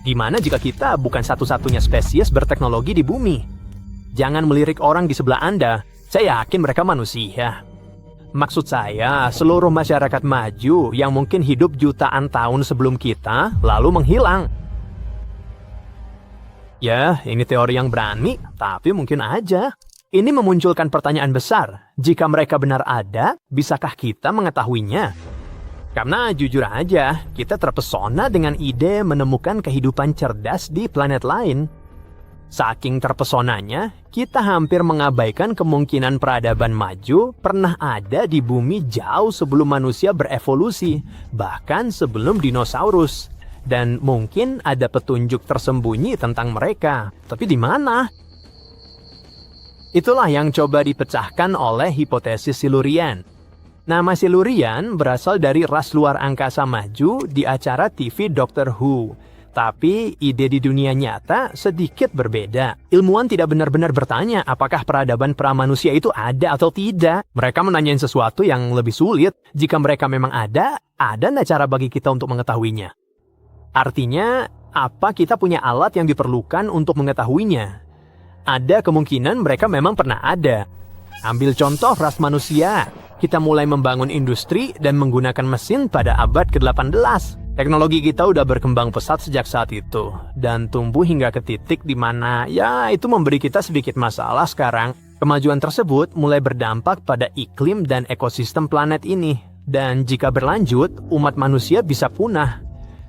Gimana jika kita bukan satu-satunya spesies berteknologi di bumi? Jangan melirik orang di sebelah Anda, saya yakin mereka manusia. Maksud saya, seluruh masyarakat maju yang mungkin hidup jutaan tahun sebelum kita, lalu menghilang. Ya, ini teori yang berani, tapi mungkin aja. Ini memunculkan pertanyaan besar. Jika mereka benar ada, bisakah kita mengetahuinya? Karena jujur aja, kita terpesona dengan ide menemukan kehidupan cerdas di planet lain. Saking terpesonanya, kita hampir mengabaikan kemungkinan peradaban maju pernah ada di bumi jauh sebelum manusia berevolusi, bahkan sebelum dinosaurus. Dan mungkin ada petunjuk tersembunyi tentang mereka. Tapi di mana? Itulah yang coba dipecahkan oleh hipotesis Silurian. Nama Silurian berasal dari ras luar angkasa maju di acara TV Doctor Who. Tapi ide di dunia nyata sedikit berbeda. Ilmuwan tidak benar-benar bertanya apakah peradaban pramanusia itu ada atau tidak. Mereka menanyain sesuatu yang lebih sulit. Jika mereka memang ada nggak cara bagi kita untuk mengetahuinya? Artinya, apa kita punya alat yang diperlukan untuk mengetahuinya? Ada kemungkinan mereka memang pernah ada. Ambil contoh ras manusia. Kita mulai membangun industri dan menggunakan mesin pada abad ke-18. Teknologi kita udah berkembang pesat sejak saat itu. Dan tumbuh hingga ke titik di mana ya itu memberi kita sedikit masalah sekarang. Kemajuan tersebut mulai berdampak pada iklim dan ekosistem planet ini. Dan jika berlanjut, umat manusia bisa punah.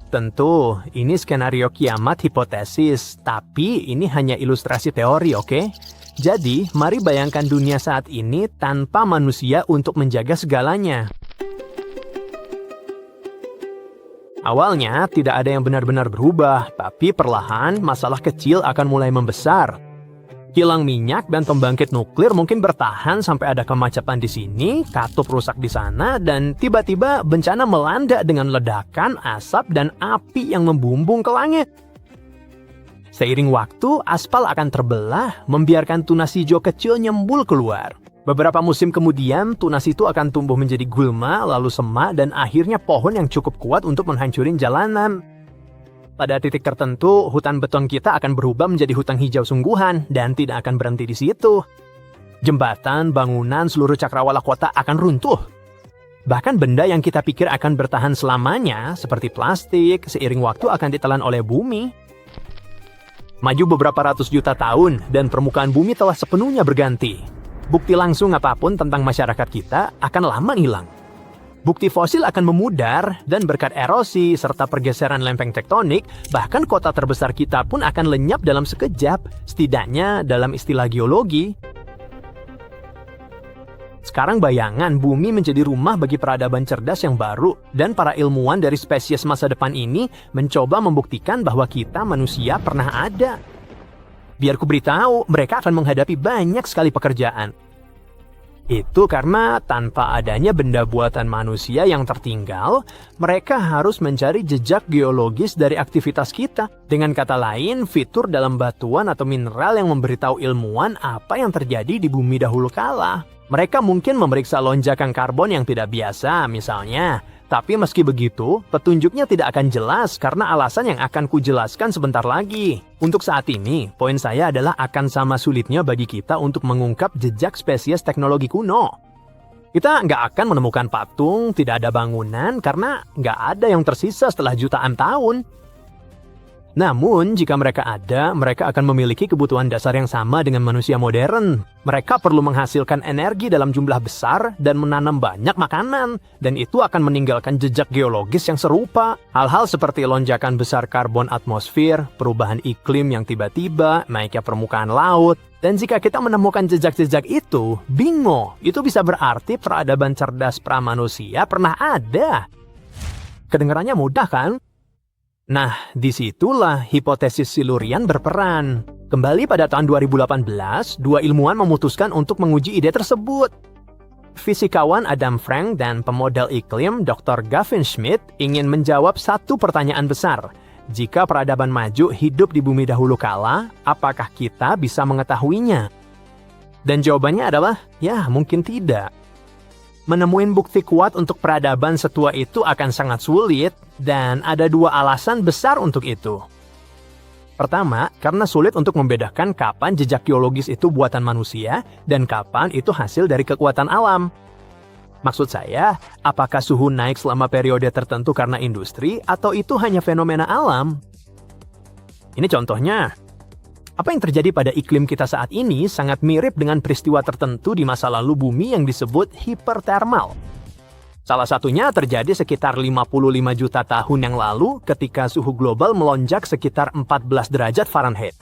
Tentu, ini skenario kiamat hipotesis. Tapi ini hanya ilustrasi teori, oke? Jadi, mari bayangkan dunia saat ini tanpa manusia untuk menjaga segalanya. Awalnya, tidak ada yang benar-benar berubah, tapi perlahan masalah kecil akan mulai membesar. Kilang minyak dan pembangkit nuklir mungkin bertahan sampai ada kemacetan di sini, katup rusak di sana, dan tiba-tiba bencana melanda dengan ledakan, asap, dan api yang membumbung ke langit. Seiring waktu, aspal akan terbelah, membiarkan tunas hijau kecil nyembul keluar. Beberapa musim kemudian, tunas itu akan tumbuh menjadi gulma, lalu semak, dan akhirnya pohon yang cukup kuat untuk menghancurin jalanan. Pada titik tertentu, hutan beton kita akan berubah menjadi hutan hijau sungguhan, dan tidak akan berhenti di situ. Jembatan, bangunan, seluruh cakrawala kota akan runtuh. Bahkan benda yang kita pikir akan bertahan selamanya, seperti plastik, seiring waktu akan ditelan oleh bumi. Maju beberapa ratus juta tahun, dan permukaan bumi telah sepenuhnya berganti. Bukti langsung apapun tentang masyarakat kita akan lama hilang. Bukti fosil akan memudar, dan berkat erosi serta pergeseran lempeng tektonik, bahkan kota terbesar kita pun akan lenyap dalam sekejap, setidaknya dalam istilah geologi. Sekarang bayangan bumi menjadi rumah bagi peradaban cerdas yang baru, dan para ilmuwan dari spesies masa depan ini mencoba membuktikan bahwa kita manusia pernah ada. Biar ku beritahu, mereka akan menghadapi banyak sekali pekerjaan. Itu karena tanpa adanya benda buatan manusia yang tertinggal, mereka harus mencari jejak geologis dari aktivitas kita. Dengan kata lain, fitur dalam batuan atau mineral yang memberitahu ilmuwan apa yang terjadi di bumi dahulu kala. Mereka mungkin memeriksa lonjakan karbon yang tidak biasa, misalnya. Tapi meski begitu, petunjuknya tidak akan jelas karena alasan yang akan kujelaskan sebentar lagi. Untuk saat ini, poin saya adalah akan sama sulitnya bagi kita untuk mengungkap jejak spesies teknologi kuno. Kita nggak akan menemukan patung, tidak ada bangunan, karena nggak ada yang tersisa setelah jutaan tahun. Namun, jika mereka ada, mereka akan memiliki kebutuhan dasar yang sama dengan manusia modern. Mereka perlu menghasilkan energi dalam jumlah besar dan menanam banyak makanan. Dan itu akan meninggalkan jejak geologis yang serupa. Hal-hal seperti lonjakan besar karbon atmosfer, perubahan iklim yang tiba-tiba, naiknya permukaan laut. Dan jika kita menemukan jejak-jejak itu, bingo, itu bisa berarti peradaban cerdas pramanusia pernah ada. Kedengarannya mudah kan? Nah, disitulah hipotesis Silurian berperan. Kembali pada tahun 2018, dua ilmuwan memutuskan untuk menguji ide tersebut. Fisikawan Adam Frank dan pemodel iklim Dr. Gavin Schmidt ingin menjawab satu pertanyaan besar. Jika peradaban maju hidup di bumi dahulu kala, apakah kita bisa mengetahuinya? Dan jawabannya adalah, ya mungkin tidak. Menemuin bukti kuat untuk peradaban setua itu akan sangat sulit, dan ada dua alasan besar untuk itu. Pertama, karena sulit untuk membedakan kapan jejak geologis itu buatan manusia dan kapan itu hasil dari kekuatan alam. Maksud saya, apakah suhu naik selama periode tertentu karena industri atau itu hanya fenomena alam? Ini contohnya. Apa yang terjadi pada iklim kita saat ini sangat mirip dengan peristiwa tertentu di masa lalu bumi yang disebut hipertermal. Salah satunya terjadi sekitar 55 juta tahun yang lalu ketika suhu global melonjak sekitar 14 derajat Fahrenheit.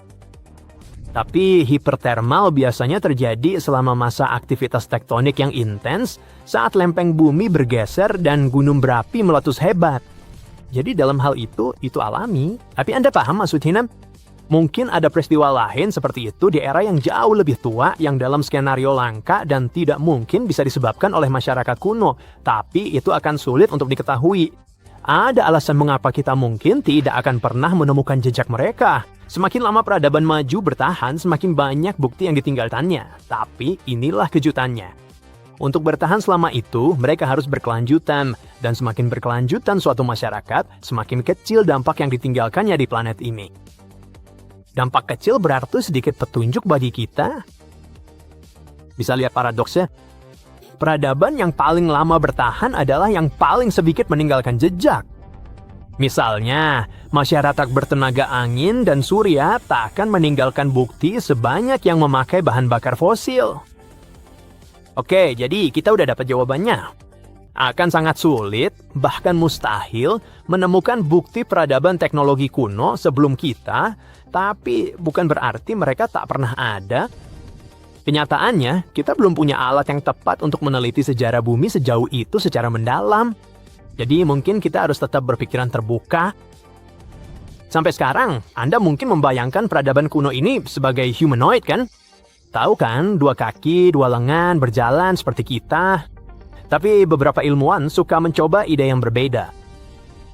Tapi hipertermal biasanya terjadi selama masa aktivitas tektonik yang intens saat lempeng bumi bergeser dan gunung berapi meletus hebat. Jadi dalam hal itu alami. Tapi Anda paham maksud Hinam? Mungkin ada peristiwa lain seperti itu di era yang jauh lebih tua yang dalam skenario langka dan tidak mungkin bisa disebabkan oleh masyarakat kuno, tapi itu akan sulit untuk diketahui. Ada alasan mengapa kita mungkin tidak akan pernah menemukan jejak mereka. Semakin lama peradaban maju bertahan, semakin banyak bukti yang ditinggalkannya. Tapi inilah kejutannya. Untuk bertahan selama itu, mereka harus berkelanjutan. Dan semakin berkelanjutan suatu masyarakat, semakin kecil dampak yang ditinggalkannya di planet ini. Dampak kecil berarti sedikit petunjuk bagi kita. Bisa lihat paradoksnya? Peradaban yang paling lama bertahan adalah yang paling sedikit meninggalkan jejak. Misalnya, masyarakat bertenaga angin dan surya tak akan meninggalkan bukti sebanyak yang memakai bahan bakar fosil. Oke, jadi kita udah dapat jawabannya. Akan sangat sulit, bahkan mustahil, menemukan bukti peradaban teknologi kuno sebelum kita, tapi bukan berarti mereka tak pernah ada. Kenyataannya, kita belum punya alat yang tepat untuk meneliti sejarah bumi sejauh itu secara mendalam. Jadi mungkin kita harus tetap berpikiran terbuka. Sampai sekarang, Anda mungkin membayangkan peradaban kuno ini sebagai humanoid kan? Tahu kan, 2 kaki, 2 lengan, berjalan seperti kita. Tapi beberapa ilmuwan suka mencoba ide yang berbeda.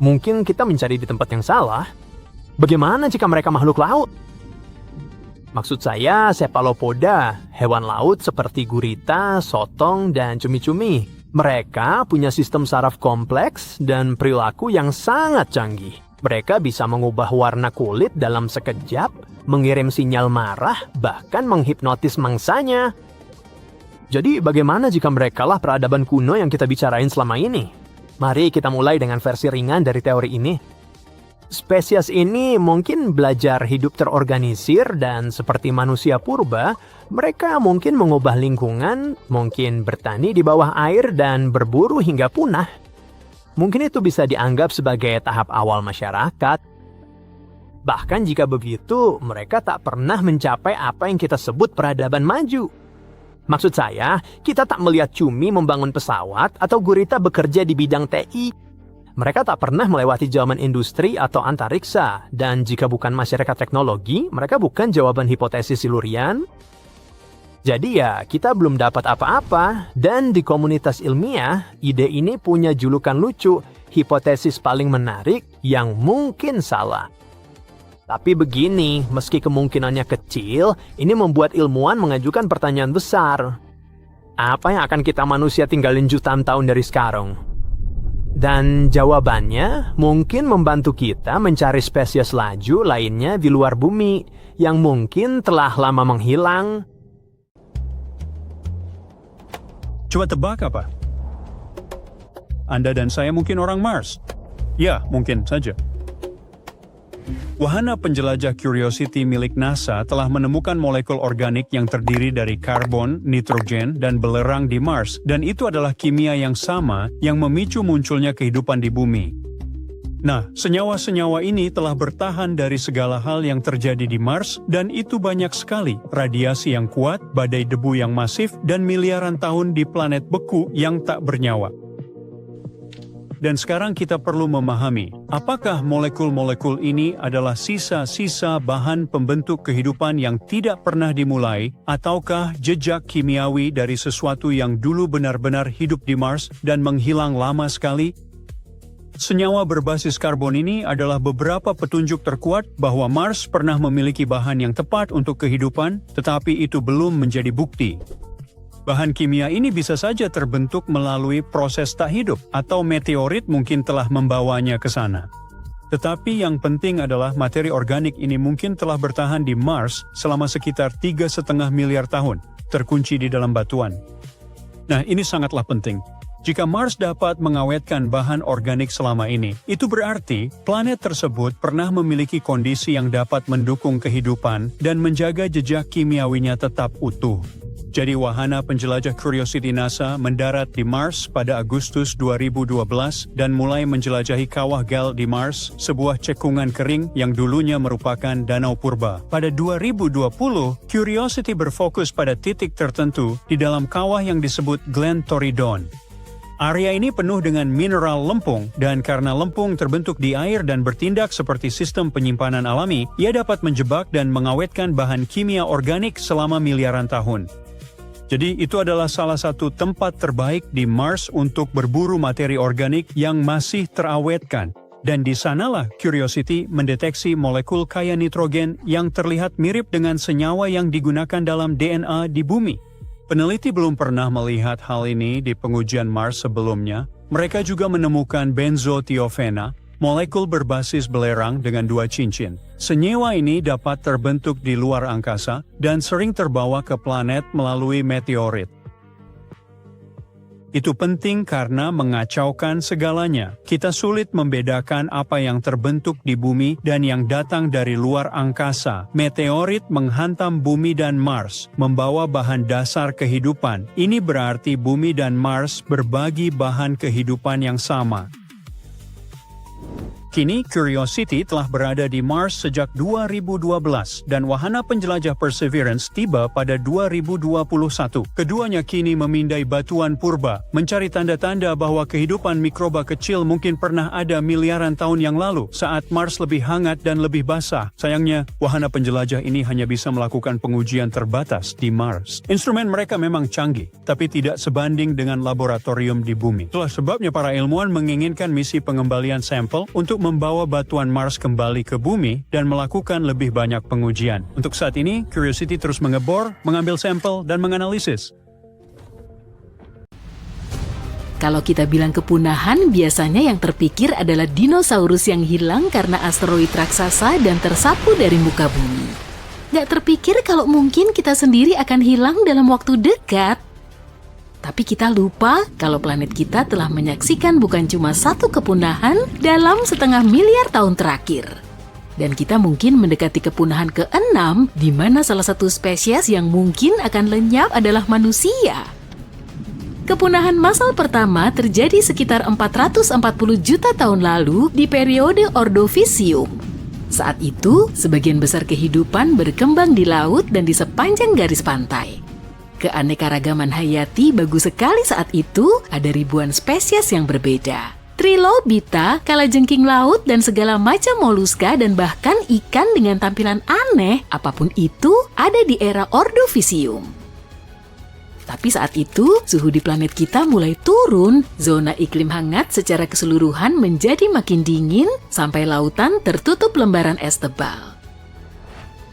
Mungkin kita mencari di tempat yang salah. Bagaimana jika mereka makhluk laut? Maksud saya cephalopoda, hewan laut seperti gurita, sotong, dan cumi-cumi. Mereka punya sistem saraf kompleks dan perilaku yang sangat canggih. Mereka bisa mengubah warna kulit dalam sekejap, mengirim sinyal marah, bahkan menghipnotis mangsanya. Jadi bagaimana jika merekalah peradaban kuno yang kita bicarain selama ini? Mari kita mulai dengan versi ringan dari teori ini. Spesies ini mungkin belajar hidup terorganisir dan seperti manusia purba, mereka mungkin mengubah lingkungan, mungkin bertani di bawah air dan berburu hingga punah. Mungkin itu bisa dianggap sebagai tahap awal masyarakat. Bahkan jika begitu, mereka tak pernah mencapai apa yang kita sebut peradaban maju. Maksud saya, kita tak melihat cumi membangun pesawat atau gurita bekerja di bidang TI. Mereka tak pernah melewati zaman industri atau antariksa, dan jika bukan masyarakat teknologi, mereka bukan jawaban hipotesis Silurian. Jadi ya, kita belum dapat apa-apa, dan di komunitas ilmiah, ide ini punya julukan lucu, hipotesis paling menarik yang mungkin salah. Tapi begini, meski kemungkinannya kecil, ini membuat ilmuwan mengajukan pertanyaan besar. Apa yang akan kita manusia tinggalin jutaan tahun dari sekarang? Dan jawabannya mungkin membantu kita mencari spesies laju lainnya di luar bumi yang mungkin telah lama menghilang. Coba tebak apa? Anda dan saya mungkin orang Mars? Ya, mungkin saja. Wahana penjelajah Curiosity milik NASA telah menemukan molekul organik yang terdiri dari karbon, nitrogen, dan belerang di Mars, dan itu adalah kimia yang sama yang memicu munculnya kehidupan di bumi. Nah, senyawa-senyawa ini telah bertahan dari segala hal yang terjadi di Mars, dan itu banyak sekali, radiasi yang kuat, badai debu yang masif, dan miliaran tahun di planet beku yang tak bernyawa. Dan sekarang kita perlu memahami, apakah molekul-molekul ini adalah sisa-sisa bahan pembentuk kehidupan yang tidak pernah dimulai, ataukah jejak kimiawi dari sesuatu yang dulu benar-benar hidup di Mars dan menghilang lama sekali? Senyawa berbasis karbon ini adalah beberapa petunjuk terkuat bahwa Mars pernah memiliki bahan yang tepat untuk kehidupan, tetapi itu belum menjadi bukti. Bahan kimia ini bisa saja terbentuk melalui proses tak hidup, atau meteorit mungkin telah membawanya ke sana. Tetapi yang penting adalah materi organik ini mungkin telah bertahan di Mars selama sekitar 3,5 miliar tahun, terkunci di dalam batuan. Nah, ini sangatlah penting. Jika Mars dapat mengawetkan bahan organik selama ini, itu berarti planet tersebut pernah memiliki kondisi yang dapat mendukung kehidupan dan menjaga jejak kimiawinya tetap utuh. Jadi wahana penjelajah Curiosity NASA mendarat di Mars pada Agustus 2012 dan mulai menjelajahi kawah Gale di Mars, sebuah cekungan kering yang dulunya merupakan danau purba. Pada 2020, Curiosity berfokus pada titik tertentu di dalam kawah yang disebut Glen Torridon. Area ini penuh dengan mineral lempung, dan karena lempung terbentuk di air dan bertindak seperti sistem penyimpanan alami, ia dapat menjebak dan mengawetkan bahan kimia organik selama miliaran tahun. Jadi itu adalah salah satu tempat terbaik di Mars untuk berburu materi organik yang masih terawetkan. Dan di sanalah Curiosity mendeteksi molekul kaya nitrogen yang terlihat mirip dengan senyawa yang digunakan dalam DNA di bumi. Peneliti belum pernah melihat hal ini di pengujian Mars sebelumnya. Mereka juga menemukan benzotiofena, molekul berbasis belerang dengan 2 cincin. Senyawa ini dapat terbentuk di luar angkasa dan sering terbawa ke planet melalui meteorit. Itu penting karena mengacaukan segalanya. Kita sulit membedakan apa yang terbentuk di bumi dan yang datang dari luar angkasa. Meteorit menghantam bumi dan Mars, membawa bahan dasar kehidupan. Ini berarti bumi dan Mars berbagi bahan kehidupan yang sama. Kini, Curiosity telah berada di Mars sejak 2012 dan wahana penjelajah Perseverance tiba pada 2021. Keduanya kini memindai batuan purba, mencari tanda-tanda bahwa kehidupan mikroba kecil mungkin pernah ada miliaran tahun yang lalu saat Mars lebih hangat dan lebih basah. Sayangnya, wahana penjelajah ini hanya bisa melakukan pengujian terbatas di Mars. Instrumen mereka memang canggih, tapi tidak sebanding dengan laboratorium di bumi. Itulah sebabnya para ilmuwan menginginkan misi pengembalian sampel untuk membawa batuan Mars kembali ke bumi dan melakukan lebih banyak pengujian. Untuk saat ini, Curiosity terus mengebor, mengambil sampel, dan menganalisis. Kalau kita bilang kepunahan, biasanya yang terpikir adalah dinosaurus yang hilang karena asteroid raksasa dan tersapu dari muka bumi. Nggak terpikir kalau mungkin kita sendiri akan hilang dalam waktu dekat. Tapi kita lupa kalau planet kita telah menyaksikan bukan cuma satu kepunahan dalam 0,5 miliar tahun terakhir. Dan kita mungkin mendekati kepunahan ke-6, di mana salah satu spesies yang mungkin akan lenyap adalah manusia. Kepunahan massal pertama terjadi sekitar 440 juta tahun lalu di periode Ordovisium. Saat itu, sebagian besar kehidupan berkembang di laut dan di sepanjang garis pantai. Keanekaragaman hayati bagus sekali saat itu, ada ribuan spesies yang berbeda. Trilobita, kalajengking laut, dan segala macam moluska dan bahkan ikan dengan tampilan aneh, apapun itu, ada di era Ordovisium. Tapi saat itu, suhu di planet kita mulai turun, zona iklim hangat secara keseluruhan menjadi makin dingin, sampai lautan tertutup lembaran es tebal.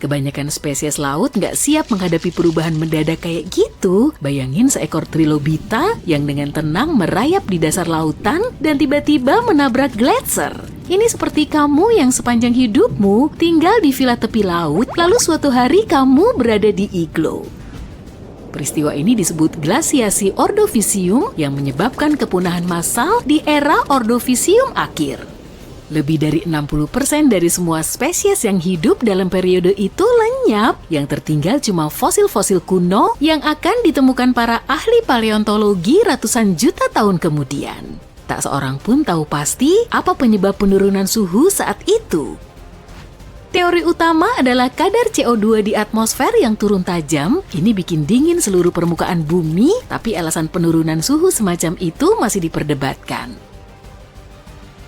Kebanyakan spesies laut nggak siap menghadapi perubahan mendadak kayak gitu. Bayangin seekor trilobita yang dengan tenang merayap di dasar lautan dan tiba-tiba menabrak gletser. Ini seperti kamu yang sepanjang hidupmu tinggal di villa tepi laut, lalu suatu hari kamu berada di iglo. Peristiwa ini disebut glasiasi Ordovisium yang menyebabkan kepunahan massal di era Ordovisium akhir. Lebih dari 60% dari semua spesies yang hidup dalam periode itu lenyap. Yang tertinggal cuma fosil-fosil kuno yang akan ditemukan para ahli paleontologi ratusan juta tahun kemudian. Tak seorang pun tahu pasti apa penyebab penurunan suhu saat itu. Teori utama adalah kadar CO2 di atmosfer yang turun tajam. Ini bikin dingin seluruh permukaan bumi, tapi alasan penurunan suhu semacam itu masih diperdebatkan.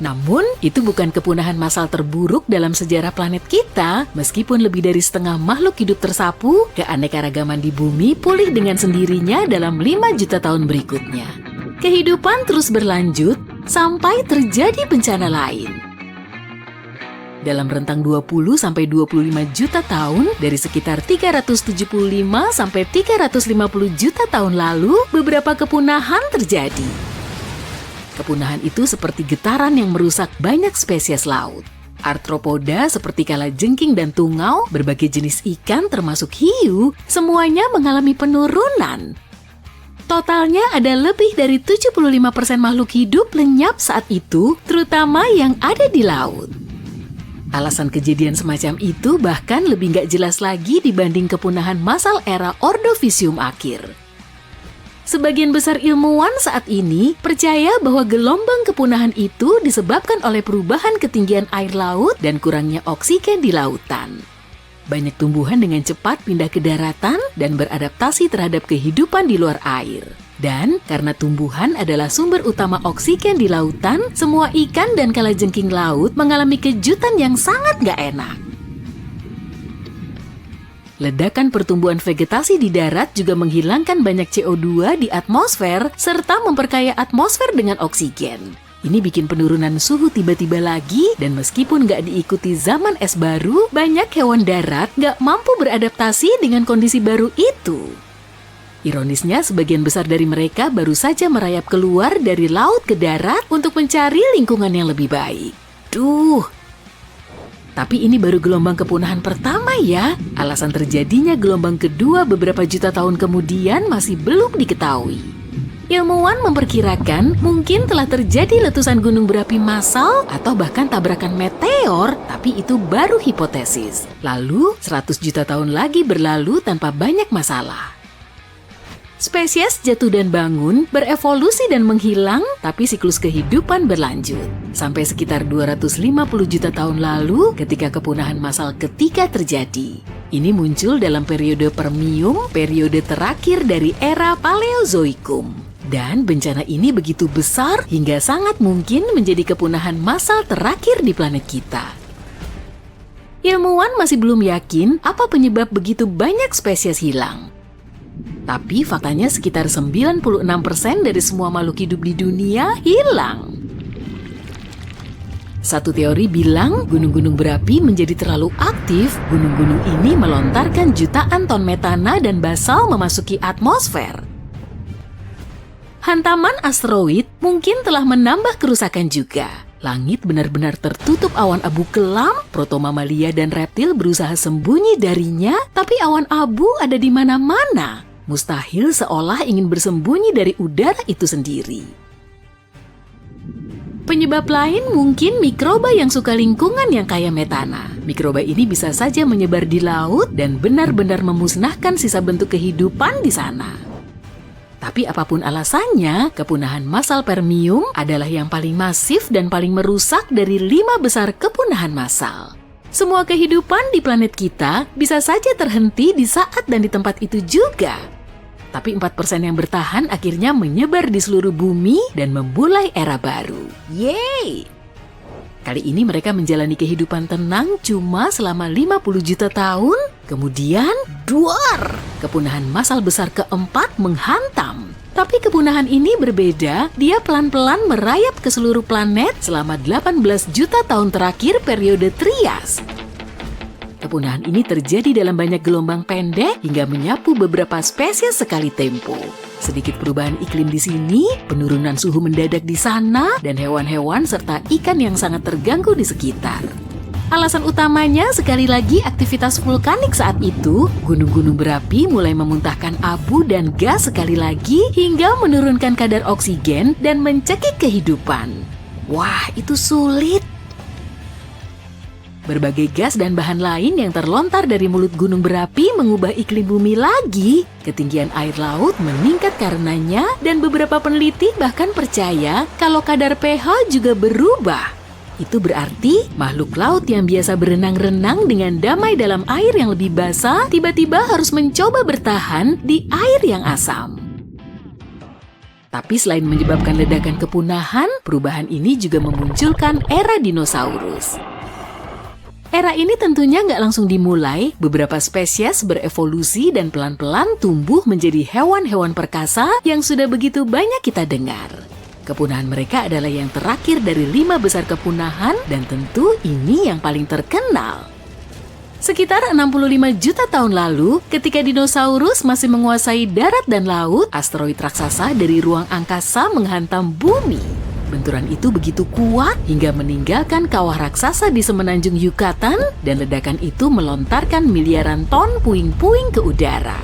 Namun, itu bukan kepunahan massal terburuk dalam sejarah planet kita. Meskipun lebih dari setengah makhluk hidup tersapu, keanekaragaman di bumi pulih dengan sendirinya dalam 5 juta tahun berikutnya. Kehidupan terus berlanjut sampai terjadi bencana lain. Dalam rentang 20-25 juta tahun, dari sekitar 375 sampai 350 juta tahun lalu, beberapa kepunahan terjadi. Kepunahan itu seperti getaran yang merusak banyak spesies laut. Arthropoda seperti kalajengking dan tungau, berbagai jenis ikan termasuk hiu, semuanya mengalami penurunan. Totalnya ada lebih dari 75% makhluk hidup lenyap saat itu, terutama yang ada di laut. Alasan kejadian semacam itu bahkan lebih nggak jelas lagi dibanding kepunahan massal era Ordovisium akhir. Sebagian besar ilmuwan saat ini percaya bahwa gelombang kepunahan itu disebabkan oleh perubahan ketinggian air laut dan kurangnya oksigen di lautan. Banyak tumbuhan dengan cepat pindah ke daratan dan beradaptasi terhadap kehidupan di luar air. Dan karena tumbuhan adalah sumber utama oksigen di lautan, semua ikan dan kalajengking laut mengalami kejutan yang sangat nggak enak. Ledakan pertumbuhan vegetasi di darat juga menghilangkan banyak CO2 di atmosfer serta memperkaya atmosfer dengan oksigen. Ini bikin penurunan suhu tiba-tiba lagi, dan meskipun nggak diikuti zaman es baru, banyak hewan darat nggak mampu beradaptasi dengan kondisi baru itu. Ironisnya, sebagian besar dari mereka baru saja merayap keluar dari laut ke darat untuk mencari lingkungan yang lebih baik. Tapi ini baru gelombang kepunahan pertama ya. Alasan terjadinya gelombang kedua beberapa juta tahun kemudian masih belum diketahui. Ilmuwan memperkirakan mungkin telah terjadi letusan gunung berapi massal atau bahkan tabrakan meteor, tapi itu baru hipotesis. Lalu 100 juta tahun lagi berlalu tanpa banyak masalah. Spesies jatuh dan bangun, berevolusi dan menghilang, tapi siklus kehidupan berlanjut. Sampai sekitar 250 juta tahun lalu ketika kepunahan massal ketiga terjadi. Ini muncul dalam periode Permium, periode terakhir dari era Paleozoikum. Dan bencana ini begitu besar hingga sangat mungkin menjadi kepunahan massal terakhir di planet kita. Ilmuwan masih belum yakin apa penyebab begitu banyak spesies hilang. Tapi faktanya sekitar 96% dari semua makhluk hidup di dunia hilang. Satu teori bilang gunung-gunung berapi menjadi terlalu aktif, gunung-gunung ini melontarkan jutaan ton metana dan basal memasuki atmosfer. Hantaman asteroid mungkin telah menambah kerusakan juga. Langit benar-benar tertutup awan abu kelam, protomamalia dan reptil berusaha sembunyi darinya, tapi awan abu ada di mana-mana. Mustahil seolah ingin bersembunyi dari udara itu sendiri. Penyebab lain mungkin mikroba yang suka lingkungan yang kaya metana. Mikroba ini bisa saja menyebar di laut dan benar-benar memusnahkan sisa bentuk kehidupan di sana. Tapi apapun alasannya, kepunahan massal Permium adalah yang paling masif dan paling merusak dari 5 besar kepunahan massal. Semua kehidupan di planet kita bisa saja terhenti di saat dan di tempat itu juga. Tapi 4% yang bertahan akhirnya menyebar di seluruh bumi dan memulai era baru. Yeay! Kali ini mereka menjalani kehidupan tenang cuma selama 50 juta tahun. Kemudian, duar! Kepunahan massal besar keempat menghantam. Tapi kepunahan ini berbeda, dia pelan-pelan merayap ke seluruh planet selama 18 juta tahun terakhir periode Trias. Kepunahan ini terjadi dalam banyak gelombang pendek hingga menyapu beberapa spesies sekali tempo. Sedikit perubahan iklim di sini, penurunan suhu mendadak di sana, dan hewan-hewan serta ikan yang sangat terganggu di sekitar. Alasan utamanya sekali lagi aktivitas vulkanik saat itu, gunung-gunung berapi mulai memuntahkan abu dan gas sekali lagi hingga menurunkan kadar oksigen dan mencekik kehidupan. Wah, itu sulit. Berbagai gas dan bahan lain yang terlontar dari mulut gunung berapi mengubah iklim bumi lagi. Ketinggian air laut meningkat karenanya, dan beberapa peneliti bahkan percaya kalau kadar pH juga berubah. Itu berarti makhluk laut yang biasa berenang-renang dengan damai dalam air yang lebih basah tiba-tiba harus mencoba bertahan di air yang asam. Tapi selain menyebabkan ledakan kepunahan, perubahan ini juga memunculkan era dinosaurus. Era ini tentunya nggak langsung dimulai, beberapa spesies berevolusi dan pelan-pelan tumbuh menjadi hewan-hewan perkasa yang sudah begitu banyak kita dengar. Kepunahan mereka adalah yang terakhir dari 5 besar kepunahan dan tentu ini yang paling terkenal. Sekitar 65 juta tahun lalu, ketika dinosaurus masih menguasai darat dan laut, asteroid raksasa dari ruang angkasa menghantam bumi. Benturan itu begitu kuat hingga meninggalkan kawah raksasa di semenanjung Yucatan dan ledakan itu melontarkan miliaran ton puing-puing ke udara.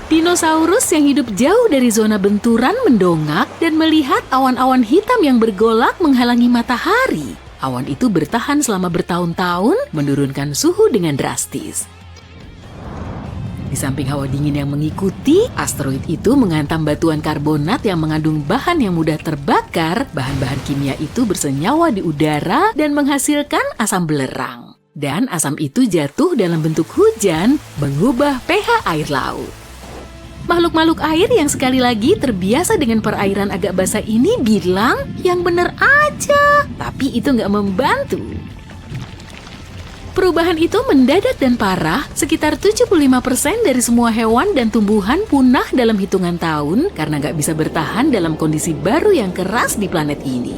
Dinosaurus yang hidup jauh dari zona benturan mendongak dan melihat awan-awan hitam yang bergolak menghalangi matahari. Awan itu bertahan selama bertahun-tahun, menurunkan suhu dengan drastis. Di samping hawa dingin yang mengikuti, asteroid itu menghantam batuan karbonat yang mengandung bahan yang mudah terbakar. Bahan-bahan kimia itu bersenyawa di udara dan menghasilkan asam belerang. Dan asam itu jatuh dalam bentuk hujan, mengubah pH air laut. Makhluk-makhluk air yang sekali lagi terbiasa dengan perairan agak basah ini bilang, yang bener aja, tapi itu nggak membantu. Perubahan itu mendadak dan parah, sekitar 75% dari semua hewan dan tumbuhan punah dalam hitungan tahun karena nggak bisa bertahan dalam kondisi baru yang keras di planet ini.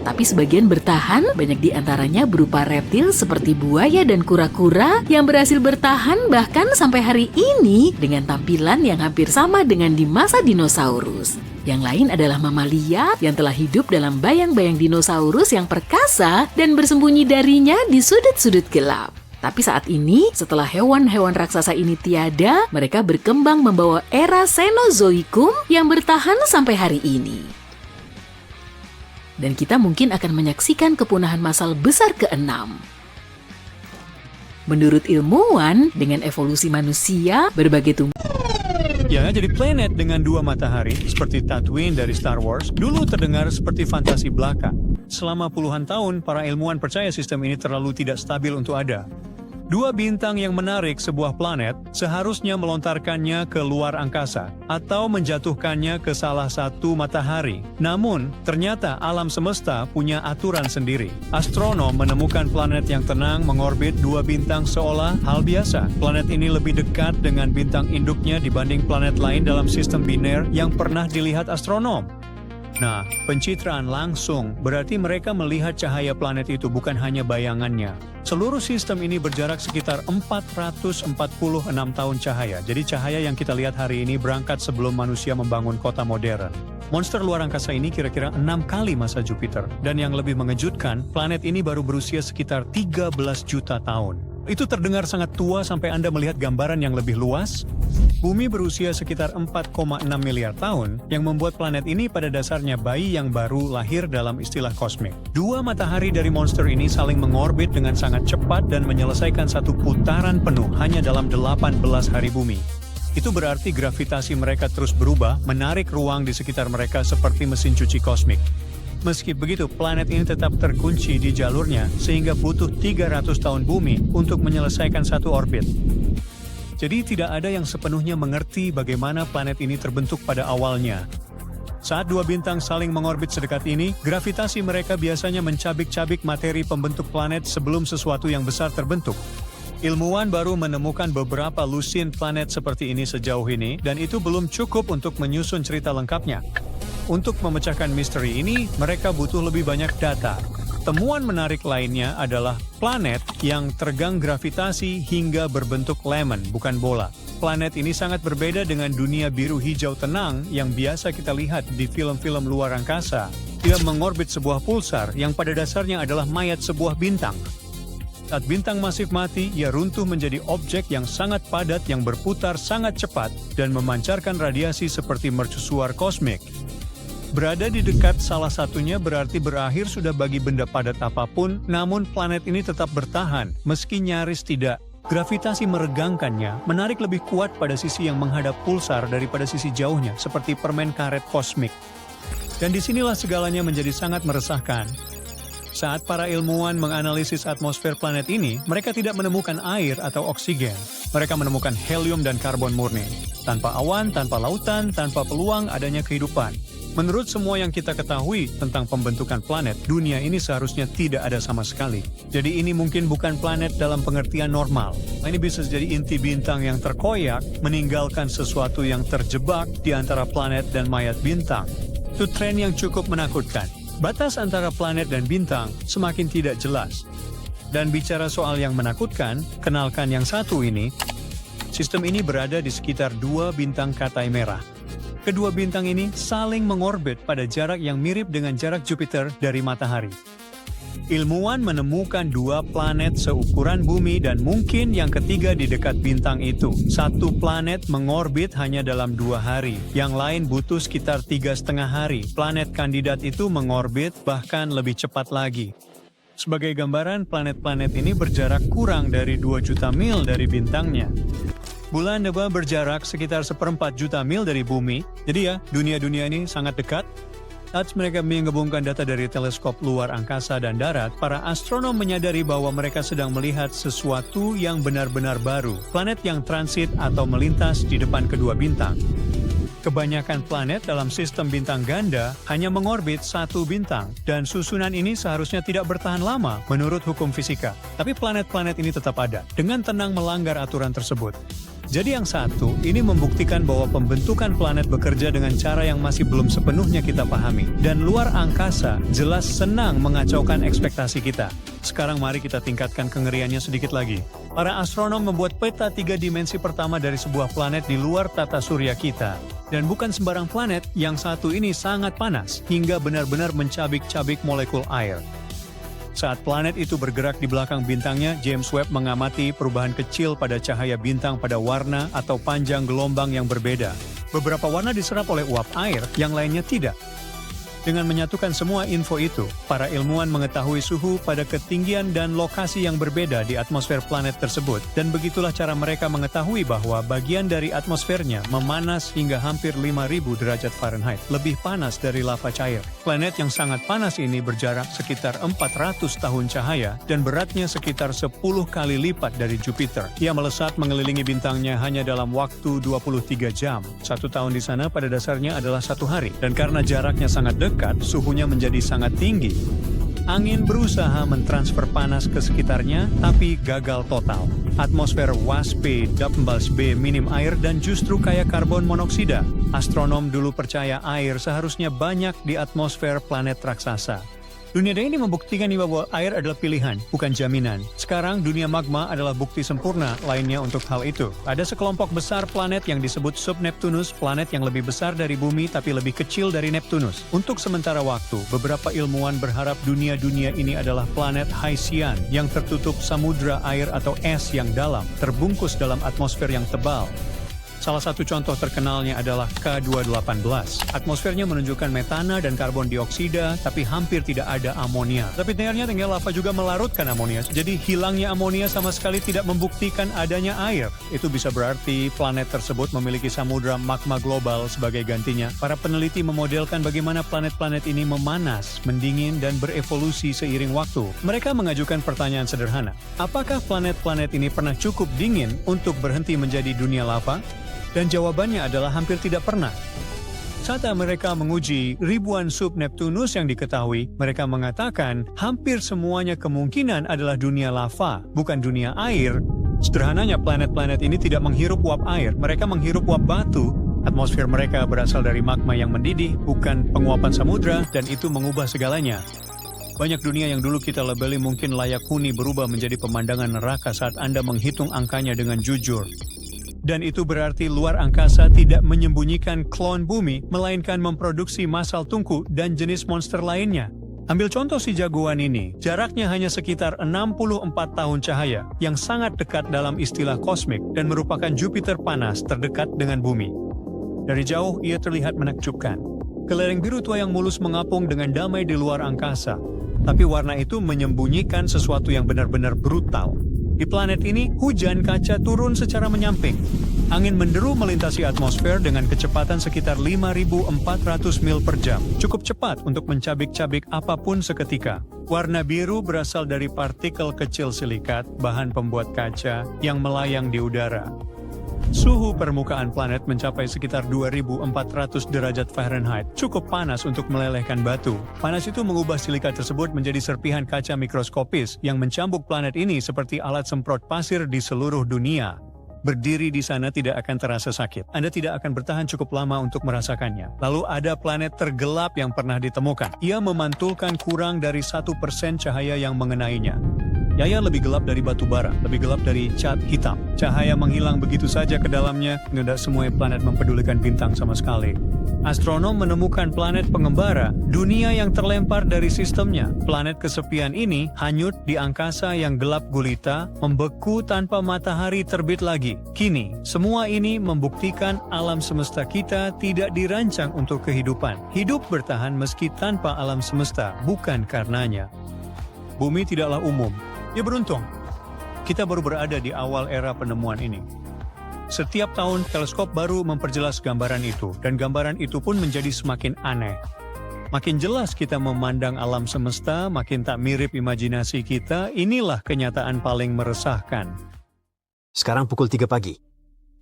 Tapi sebagian bertahan, banyak di antaranya berupa reptil seperti buaya dan kura-kura yang berhasil bertahan bahkan sampai hari ini dengan tampilan yang hampir sama dengan di masa dinosaurus. Yang lain adalah mamalia yang telah hidup dalam bayang-bayang dinosaurus yang perkasa dan bersembunyi darinya di sudut-sudut gelap. Tapi saat ini, setelah hewan-hewan raksasa ini tiada, mereka berkembang membawa era Cenozoikum yang bertahan sampai hari ini. Dan kita mungkin akan menyaksikan kepunahan massal besar ke-6. Menurut ilmuwan, dengan evolusi manusia, berbagai Ya, jadi planet dengan 2 matahari, seperti Tatooine dari Star Wars, dulu terdengar seperti fantasi belaka. Selama puluhan tahun, para ilmuwan percaya sistem ini terlalu tidak stabil untuk ada. 2 bintang yang menarik sebuah planet seharusnya melontarkannya ke luar angkasa atau menjatuhkannya ke salah satu matahari. Namun, ternyata alam semesta punya aturan sendiri. Astronom menemukan planet yang tenang mengorbit 2 bintang seolah hal biasa. Planet ini lebih dekat dengan bintang induknya dibanding planet lain dalam sistem biner yang pernah dilihat astronom. Nah, pencitraan langsung berarti mereka melihat cahaya planet itu bukan hanya bayangannya. Seluruh sistem ini berjarak sekitar 446 tahun cahaya. Jadi cahaya yang kita lihat hari ini berangkat sebelum manusia membangun kota modern. Monster luar angkasa ini kira-kira 6 kali masa Jupiter. Dan yang lebih mengejutkan, planet ini baru berusia sekitar 13 juta tahun. Itu terdengar sangat tua sampai Anda melihat gambaran yang lebih luas. Bumi berusia sekitar 4,6 miliar tahun, yang membuat planet ini pada dasarnya bayi yang baru lahir dalam istilah kosmik. 2 matahari dari monster ini saling mengorbit dengan sangat cepat dan menyelesaikan satu putaran penuh hanya dalam 18 hari bumi. Itu berarti gravitasi mereka terus berubah, menarik ruang di sekitar mereka seperti mesin cuci kosmik. Meski begitu, planet ini tetap terkunci di jalurnya sehingga butuh 300 tahun bumi untuk menyelesaikan satu orbit. Jadi tidak ada yang sepenuhnya mengerti bagaimana planet ini terbentuk pada awalnya. Saat 2 bintang saling mengorbit sedekat ini, gravitasi mereka biasanya mencabik-cabik materi pembentuk planet sebelum sesuatu yang besar terbentuk. Ilmuwan baru menemukan beberapa lusin planet seperti ini sejauh ini, dan itu belum cukup untuk menyusun cerita lengkapnya. Untuk memecahkan misteri ini, mereka butuh lebih banyak data. Temuan menarik lainnya adalah planet yang tergang gravitasi hingga berbentuk lemon, bukan bola. Planet ini sangat berbeda dengan dunia biru hijau tenang yang biasa kita lihat di film-film luar angkasa. Dia mengorbit sebuah pulsar yang pada dasarnya adalah mayat sebuah bintang. Saat bintang masif mati, ia runtuh menjadi objek yang sangat padat yang berputar sangat cepat dan memancarkan radiasi seperti mercusuar kosmik. Berada di dekat salah satunya berarti berakhir sudah bagi benda padat apapun, namun planet ini tetap bertahan, meski nyaris tidak. Gravitasi meregangkannya, menarik lebih kuat pada sisi yang menghadap pulsar daripada sisi jauhnya, seperti permen karet kosmik. Dan disinilah segalanya menjadi sangat meresahkan. Saat para ilmuwan menganalisis atmosfer planet ini, mereka tidak menemukan air atau oksigen. Mereka menemukan helium dan karbon murni. Tanpa awan, tanpa lautan, tanpa peluang adanya kehidupan. Menurut semua yang kita ketahui tentang pembentukan planet, dunia ini seharusnya tidak ada sama sekali. Jadi ini mungkin bukan planet dalam pengertian normal. Ini bisa jadi inti bintang yang terkoyak, meninggalkan sesuatu yang terjebak di antara planet dan mayat bintang. Itu tren yang cukup menakutkan. Batas antara planet dan bintang semakin tidak jelas. Dan bicara soal yang menakutkan, kenalkan yang satu ini. Sistem ini berada di sekitar 2 bintang Katai merah. Kedua bintang ini saling mengorbit pada jarak yang mirip dengan jarak Jupiter dari matahari. Ilmuwan menemukan dua planet seukuran bumi dan mungkin yang ketiga di dekat bintang itu. Satu planet mengorbit hanya dalam 2 hari, yang lain butuh sekitar 3,5 hari. Planet kandidat itu mengorbit bahkan lebih cepat lagi. Sebagai gambaran, planet-planet ini berjarak kurang dari 2 juta mil dari bintangnya. Bulan Neba berjarak sekitar 1/4 juta mil dari bumi, jadi ya, dunia-dunia ini sangat dekat. Saat mereka menggabungkan data dari teleskop luar angkasa dan darat, para astronom menyadari bahwa mereka sedang melihat sesuatu yang benar-benar baru, planet yang transit atau melintas di depan kedua bintang. Kebanyakan planet dalam sistem bintang ganda hanya mengorbit satu bintang, dan susunan ini seharusnya tidak bertahan lama menurut hukum fisika. Tapi planet-planet ini tetap ada, dengan tenang melanggar aturan tersebut. Jadi yang satu, ini membuktikan bahwa pembentukan planet bekerja dengan cara yang masih belum sepenuhnya kita pahami. Dan luar angkasa jelas senang mengacaukan ekspektasi kita. Sekarang mari kita tingkatkan kengeriannya sedikit lagi. Para astronom membuat peta 3 dimensi pertama dari sebuah planet di luar tata surya kita. Dan bukan sembarang planet, yang satu ini sangat panas, hingga benar-benar mencabik-cabik molekul air. Saat planet itu bergerak di belakang bintangnya, James Webb mengamati perubahan kecil pada cahaya bintang pada warna atau panjang gelombang yang berbeda. Beberapa warna diserap oleh uap air, yang lainnya tidak. Dengan menyatukan semua info itu, para ilmuwan mengetahui suhu pada ketinggian dan lokasi yang berbeda di atmosfer planet tersebut, dan begitulah cara mereka mengetahui bahwa bagian dari atmosfernya memanas hingga hampir 5.000 derajat Fahrenheit, lebih panas dari lava cair. Planet yang sangat panas ini berjarak sekitar 400 tahun cahaya dan beratnya sekitar 10 kali lipat dari Jupiter. Ia melesat mengelilingi bintangnya hanya dalam waktu 23 jam. 1 tahun di sana pada dasarnya adalah 1 hari, dan karena jaraknya sangat dekat, suhunya menjadi sangat tinggi. Angin berusaha mentransfer panas ke sekitarnya, tapi gagal total. Atmosfer WASP-B minim air dan justru kaya karbon monoksida. Astronom dulu percaya air seharusnya banyak di atmosfer planet raksasa. Dunia ini membuktikan bahwa air adalah pilihan, bukan jaminan. Sekarang dunia magma adalah bukti sempurna lainnya untuk hal itu. Ada sekelompok besar planet yang disebut sub-Neptunus, planet yang lebih besar dari bumi tapi lebih kecil dari Neptunus. Untuk sementara waktu, beberapa ilmuwan berharap dunia-dunia ini adalah planet Hycean yang tertutup samudra air atau es yang dalam, terbungkus dalam atmosfer yang tebal. Salah satu contoh terkenalnya adalah K218. Atmosfernya menunjukkan metana dan karbon dioksida, tapi hampir tidak ada amonia. Tapi ternyata lava juga melarutkan amonia, jadi hilangnya amonia sama sekali tidak membuktikan adanya air. Itu bisa berarti planet tersebut memiliki samudra magma global sebagai gantinya. Para peneliti memodelkan bagaimana planet-planet ini memanas, mendingin, dan berevolusi seiring waktu. Mereka mengajukan pertanyaan sederhana. Apakah planet-planet ini pernah cukup dingin untuk berhenti menjadi dunia lava? Dan jawabannya adalah hampir tidak pernah. Saat mereka menguji ribuan sub-Neptunus yang diketahui, mereka mengatakan hampir semuanya kemungkinan adalah dunia lava, bukan dunia air. Sederhananya, planet-planet ini tidak menghirup uap air, mereka menghirup uap batu. Atmosfer mereka berasal dari magma yang mendidih, bukan penguapan samudra, dan itu mengubah segalanya. Banyak dunia yang dulu kita labeli mungkin layak huni berubah menjadi pemandangan neraka saat Anda menghitung angkanya dengan jujur. Dan itu berarti luar angkasa tidak menyembunyikan klon bumi, melainkan memproduksi masal tungku dan jenis monster lainnya. Ambil contoh si jagoan ini, jaraknya hanya sekitar 64 tahun cahaya, yang sangat dekat dalam istilah kosmik dan merupakan Jupiter panas terdekat dengan bumi. Dari jauh, ia terlihat menakjubkan. Kelereng biru tua yang mulus mengapung dengan damai di luar angkasa. Tapi warna itu menyembunyikan sesuatu yang benar-benar brutal. Di planet ini, hujan kaca turun secara menyamping. Angin menderu melintasi atmosfer dengan kecepatan sekitar 5.400 mil per jam. Cukup cepat untuk mencabik-cabik apapun seketika. Warna biru berasal dari partikel kecil silikat, bahan pembuat kaca, yang melayang di udara. Suhu permukaan planet mencapai sekitar 2.400 derajat Fahrenheit, cukup panas untuk melelehkan batu. Panas itu mengubah silika tersebut menjadi serpihan kaca mikroskopis yang mencambuk planet ini seperti alat semprot pasir di seluruh dunia. Berdiri di sana tidak akan terasa sakit. Anda tidak akan bertahan cukup lama untuk merasakannya. Lalu ada planet tergelap yang pernah ditemukan. Ia memantulkan kurang dari 1% cahaya yang mengenainya. Yaya lebih gelap dari batu bara, lebih gelap dari cat hitam. Cahaya menghilang begitu saja ke dalamnya, tidak semua planet mempedulikan bintang sama sekali. Astronom menemukan planet pengembara, dunia yang terlempar dari sistemnya. Planet kesepian ini hanyut di angkasa yang gelap gulita, membeku tanpa matahari terbit lagi. Kini, semua ini membuktikan alam semesta kita tidak dirancang untuk kehidupan. Hidup bertahan meski tanpa alam semesta, bukan karenanya. Bumi tidaklah umum. Ya beruntung, kita baru berada di awal era penemuan ini. Setiap tahun teleskop baru memperjelas gambaran itu, dan gambaran itu pun menjadi semakin aneh. Makin jelas kita memandang alam semesta, makin tak mirip imajinasi kita, inilah kenyataan paling meresahkan. Sekarang pukul 3 pagi.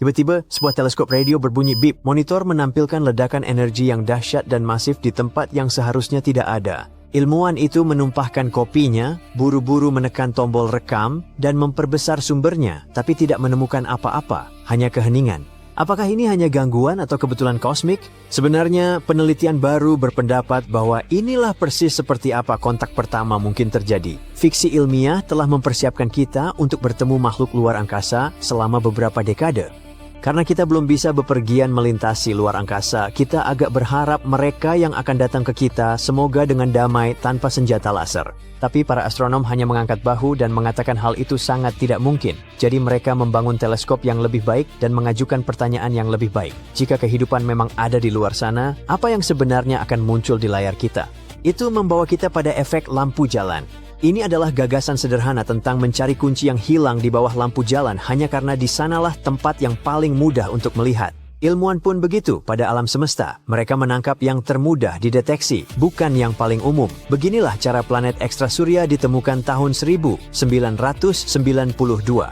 Tiba-tiba, sebuah teleskop radio berbunyi bip. Monitor menampilkan ledakan energi yang dahsyat dan masif di tempat yang seharusnya tidak ada. Ilmuwan itu menumpahkan kopinya, buru-buru menekan tombol rekam, dan memperbesar sumbernya, tapi tidak menemukan apa-apa, hanya keheningan. Apakah ini hanya gangguan atau kebetulan kosmik? Sebenarnya, penelitian baru berpendapat bahwa inilah persis seperti apa kontak pertama mungkin terjadi. Fiksi ilmiah telah mempersiapkan kita untuk bertemu makhluk luar angkasa selama beberapa dekade. Karena kita belum bisa bepergian melintasi luar angkasa, kita agak berharap mereka yang akan datang ke kita semoga dengan damai tanpa senjata laser. Tapi para astronom hanya mengangkat bahu dan mengatakan hal itu sangat tidak mungkin. Jadi mereka membangun teleskop yang lebih baik dan mengajukan pertanyaan yang lebih baik. Jika kehidupan memang ada di luar sana, apa yang sebenarnya akan muncul di layar kita? Itu membawa kita pada efek lampu jalan. Ini adalah gagasan sederhana tentang mencari kunci yang hilang di bawah lampu jalan hanya karena di sanalah tempat yang paling mudah untuk melihat. Ilmuwan pun begitu pada alam semesta. Mereka menangkap yang termudah dideteksi, bukan yang paling umum. Beginilah cara planet ekstrasurya ditemukan tahun 1992.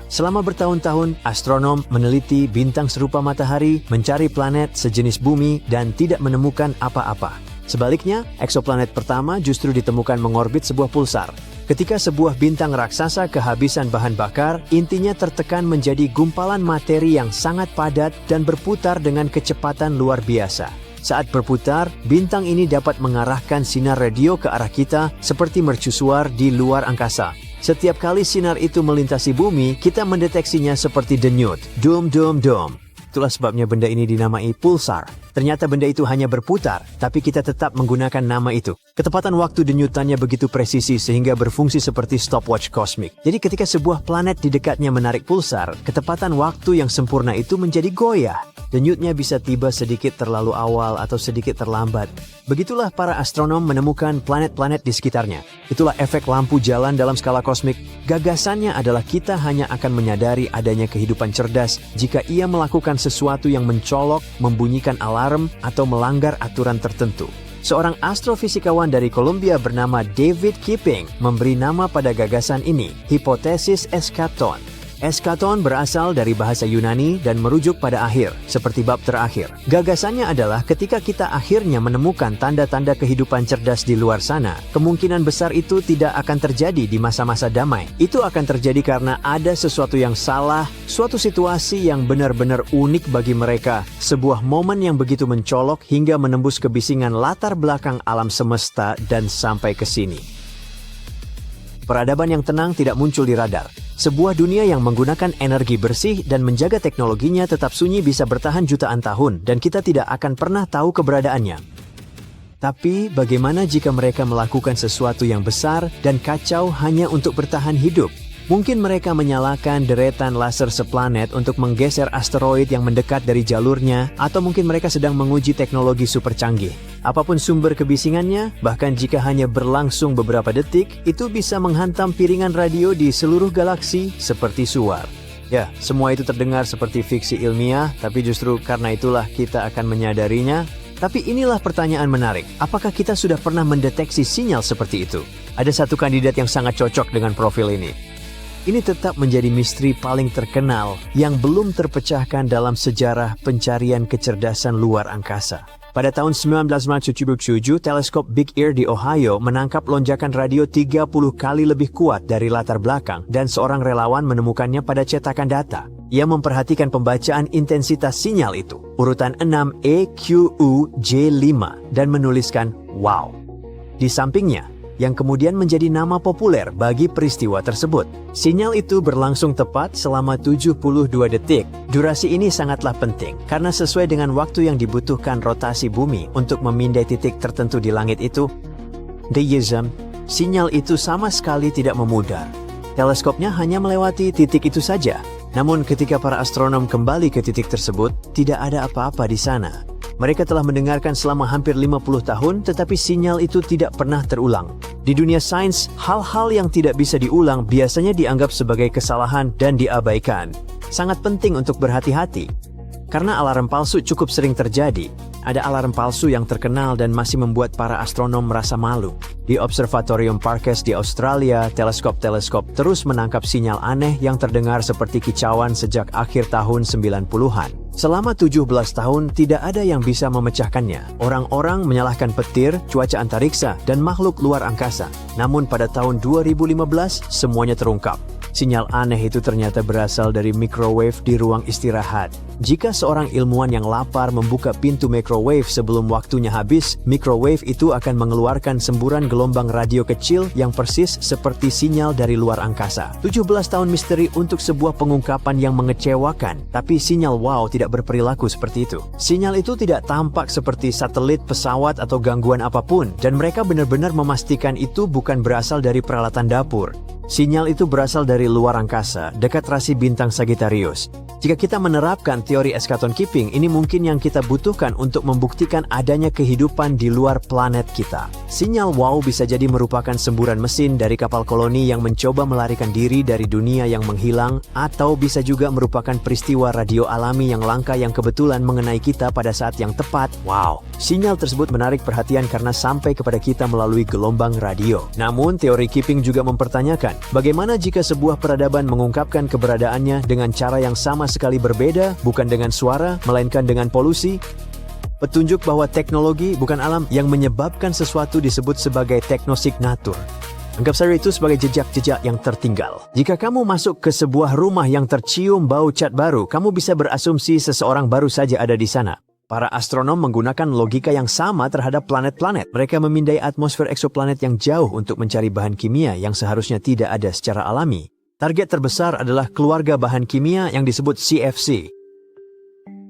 Selama bertahun-tahun, astronom meneliti bintang serupa matahari, mencari planet sejenis bumi, dan tidak menemukan apa-apa. Sebaliknya, eksoplanet pertama justru ditemukan mengorbit sebuah pulsar. Ketika sebuah bintang raksasa kehabisan bahan bakar, intinya tertekan menjadi gumpalan materi yang sangat padat dan berputar dengan kecepatan luar biasa. Saat berputar, bintang ini dapat mengarahkan sinar radio ke arah kita seperti mercusuar di luar angkasa. Setiap kali sinar itu melintasi bumi, kita mendeteksinya seperti denyut, dum-dum-dum. Itulah sebabnya benda ini dinamai pulsar. Ternyata benda itu hanya berputar, tapi kita tetap menggunakan nama itu. Ketepatan waktu denyutannya begitu presisi sehingga berfungsi seperti stopwatch kosmik. Jadi ketika sebuah planet di dekatnya menarik pulsar, ketepatan waktu yang sempurna itu menjadi goyah. Denyutnya bisa tiba sedikit terlalu awal atau sedikit terlambat. Begitulah para astronom menemukan planet-planet di sekitarnya. Itulah efek lampu jalan dalam skala kosmik. Gagasannya adalah kita hanya akan menyadari adanya kehidupan cerdas jika ia melakukan sesuatu yang mencolok, membunyikan alarm, atau melanggar aturan tertentu. Seorang astrofisikawan dari Columbia bernama David Kipping memberi nama pada gagasan ini, hipotesis eskaton. Eskaton berasal dari bahasa Yunani dan merujuk pada akhir, seperti bab terakhir. Gagasannya adalah ketika kita akhirnya menemukan tanda-tanda kehidupan cerdas di luar sana, kemungkinan besar itu tidak akan terjadi di masa-masa damai. Itu akan terjadi karena ada sesuatu yang salah, suatu situasi yang benar-benar unik bagi mereka, sebuah momen yang begitu mencolok hingga menembus kebisingan latar belakang alam semesta dan sampai ke sini. Peradaban yang tenang tidak muncul di radar. Sebuah dunia yang menggunakan energi bersih dan menjaga teknologinya tetap sunyi bisa bertahan jutaan tahun dan kita tidak akan pernah tahu keberadaannya. Tapi bagaimana jika mereka melakukan sesuatu yang besar dan kacau hanya untuk bertahan hidup? Mungkin mereka menyalakan deretan laser seplanet untuk menggeser asteroid yang mendekat dari jalurnya, atau mungkin mereka sedang menguji teknologi super canggih. Apapun sumber kebisingannya, bahkan jika hanya berlangsung beberapa detik, itu bisa menghantam piringan radio di seluruh galaksi seperti suar. Ya, semua itu terdengar seperti fiksi ilmiah, tapi justru karena itulah kita akan menyadarinya. Tapi inilah pertanyaan menarik, apakah kita sudah pernah mendeteksi sinyal seperti itu? Ada satu kandidat yang sangat cocok dengan profil ini. Ini tetap menjadi misteri paling terkenal yang belum terpecahkan dalam sejarah pencarian kecerdasan luar angkasa. Pada tahun 1977, teleskop Big Ear di Ohio menangkap lonjakan radio 30 kali lebih kuat dari latar belakang dan seorang relawan menemukannya pada cetakan data. Ia memperhatikan pembacaan intensitas sinyal itu, urutan 6 EQUJ5, dan menuliskan, "Wow." Di sampingnya, yang kemudian menjadi nama populer bagi peristiwa tersebut. Sinyal itu berlangsung tepat selama 72 detik. Durasi ini sangatlah penting karena sesuai dengan waktu yang dibutuhkan rotasi bumi untuk memindai titik tertentu di langit itu. Deism, sinyal itu sama sekali tidak memudar. Teleskopnya hanya melewati titik itu saja. Namun ketika para astronom kembali ke titik tersebut, tidak ada apa-apa di sana. Mereka telah mendengarkan selama hampir 50 tahun, tetapi sinyal itu tidak pernah terulang. Di dunia sains, hal-hal yang tidak bisa diulang biasanya dianggap sebagai kesalahan dan diabaikan. Sangat penting untuk berhati-hati. Karena alarm palsu cukup sering terjadi. Ada alarm palsu yang terkenal dan masih membuat para astronom merasa malu. Di Observatorium Parkes di Australia, teleskop-teleskop terus menangkap sinyal aneh yang terdengar seperti kicauan sejak akhir tahun 90-an. Selama 17 tahun, tidak ada yang bisa memecahkannya. Orang-orang menyalahkan petir, cuaca antariksa, dan makhluk luar angkasa. Namun pada tahun 2015, semuanya terungkap. Sinyal aneh itu ternyata berasal dari microwave di ruang istirahat. Jika seorang ilmuwan yang lapar membuka pintu microwave sebelum waktunya habis, microwave itu akan mengeluarkan semburan gelombang radio kecil yang persis seperti sinyal dari luar angkasa. 17 tahun misteri untuk sebuah pengungkapan yang mengecewakan, tapi sinyal wow tidak berperilaku seperti itu. Sinyal itu tidak tampak seperti satelit, pesawat, atau gangguan apapun, dan mereka benar-benar memastikan itu bukan berasal dari peralatan dapur. Sinyal itu berasal dari luar angkasa, dekat rasi bintang Sagittarius. Jika kita menerapkan teori eschaton keeping, ini mungkin yang kita butuhkan untuk membuktikan adanya kehidupan di luar planet kita. Sinyal wow bisa jadi merupakan semburan mesin dari kapal koloni yang mencoba melarikan diri dari dunia yang menghilang, atau bisa juga merupakan peristiwa radio alami yang langka yang kebetulan mengenai kita pada saat yang tepat. Wow, sinyal tersebut menarik perhatian karena sampai kepada kita melalui gelombang radio. Namun, teori keeping juga mempertanyakan, bagaimana jika sebuah peradaban mengungkapkan keberadaannya dengan cara yang sama sekali berbeda, bukan dengan suara, melainkan dengan polusi? Petunjuk bahwa teknologi bukan alam yang menyebabkan sesuatu disebut sebagai teknosignatur. Anggap saja itu sebagai jejak-jejak yang tertinggal. Jika kamu masuk ke sebuah rumah yang tercium bau cat baru, kamu bisa berasumsi seseorang baru saja ada di sana. Para astronom menggunakan logika yang sama terhadap planet-planet. Mereka memindai atmosfer eksoplanet yang jauh untuk mencari bahan kimia yang seharusnya tidak ada secara alami. Target terbesar adalah keluarga bahan kimia yang disebut CFC.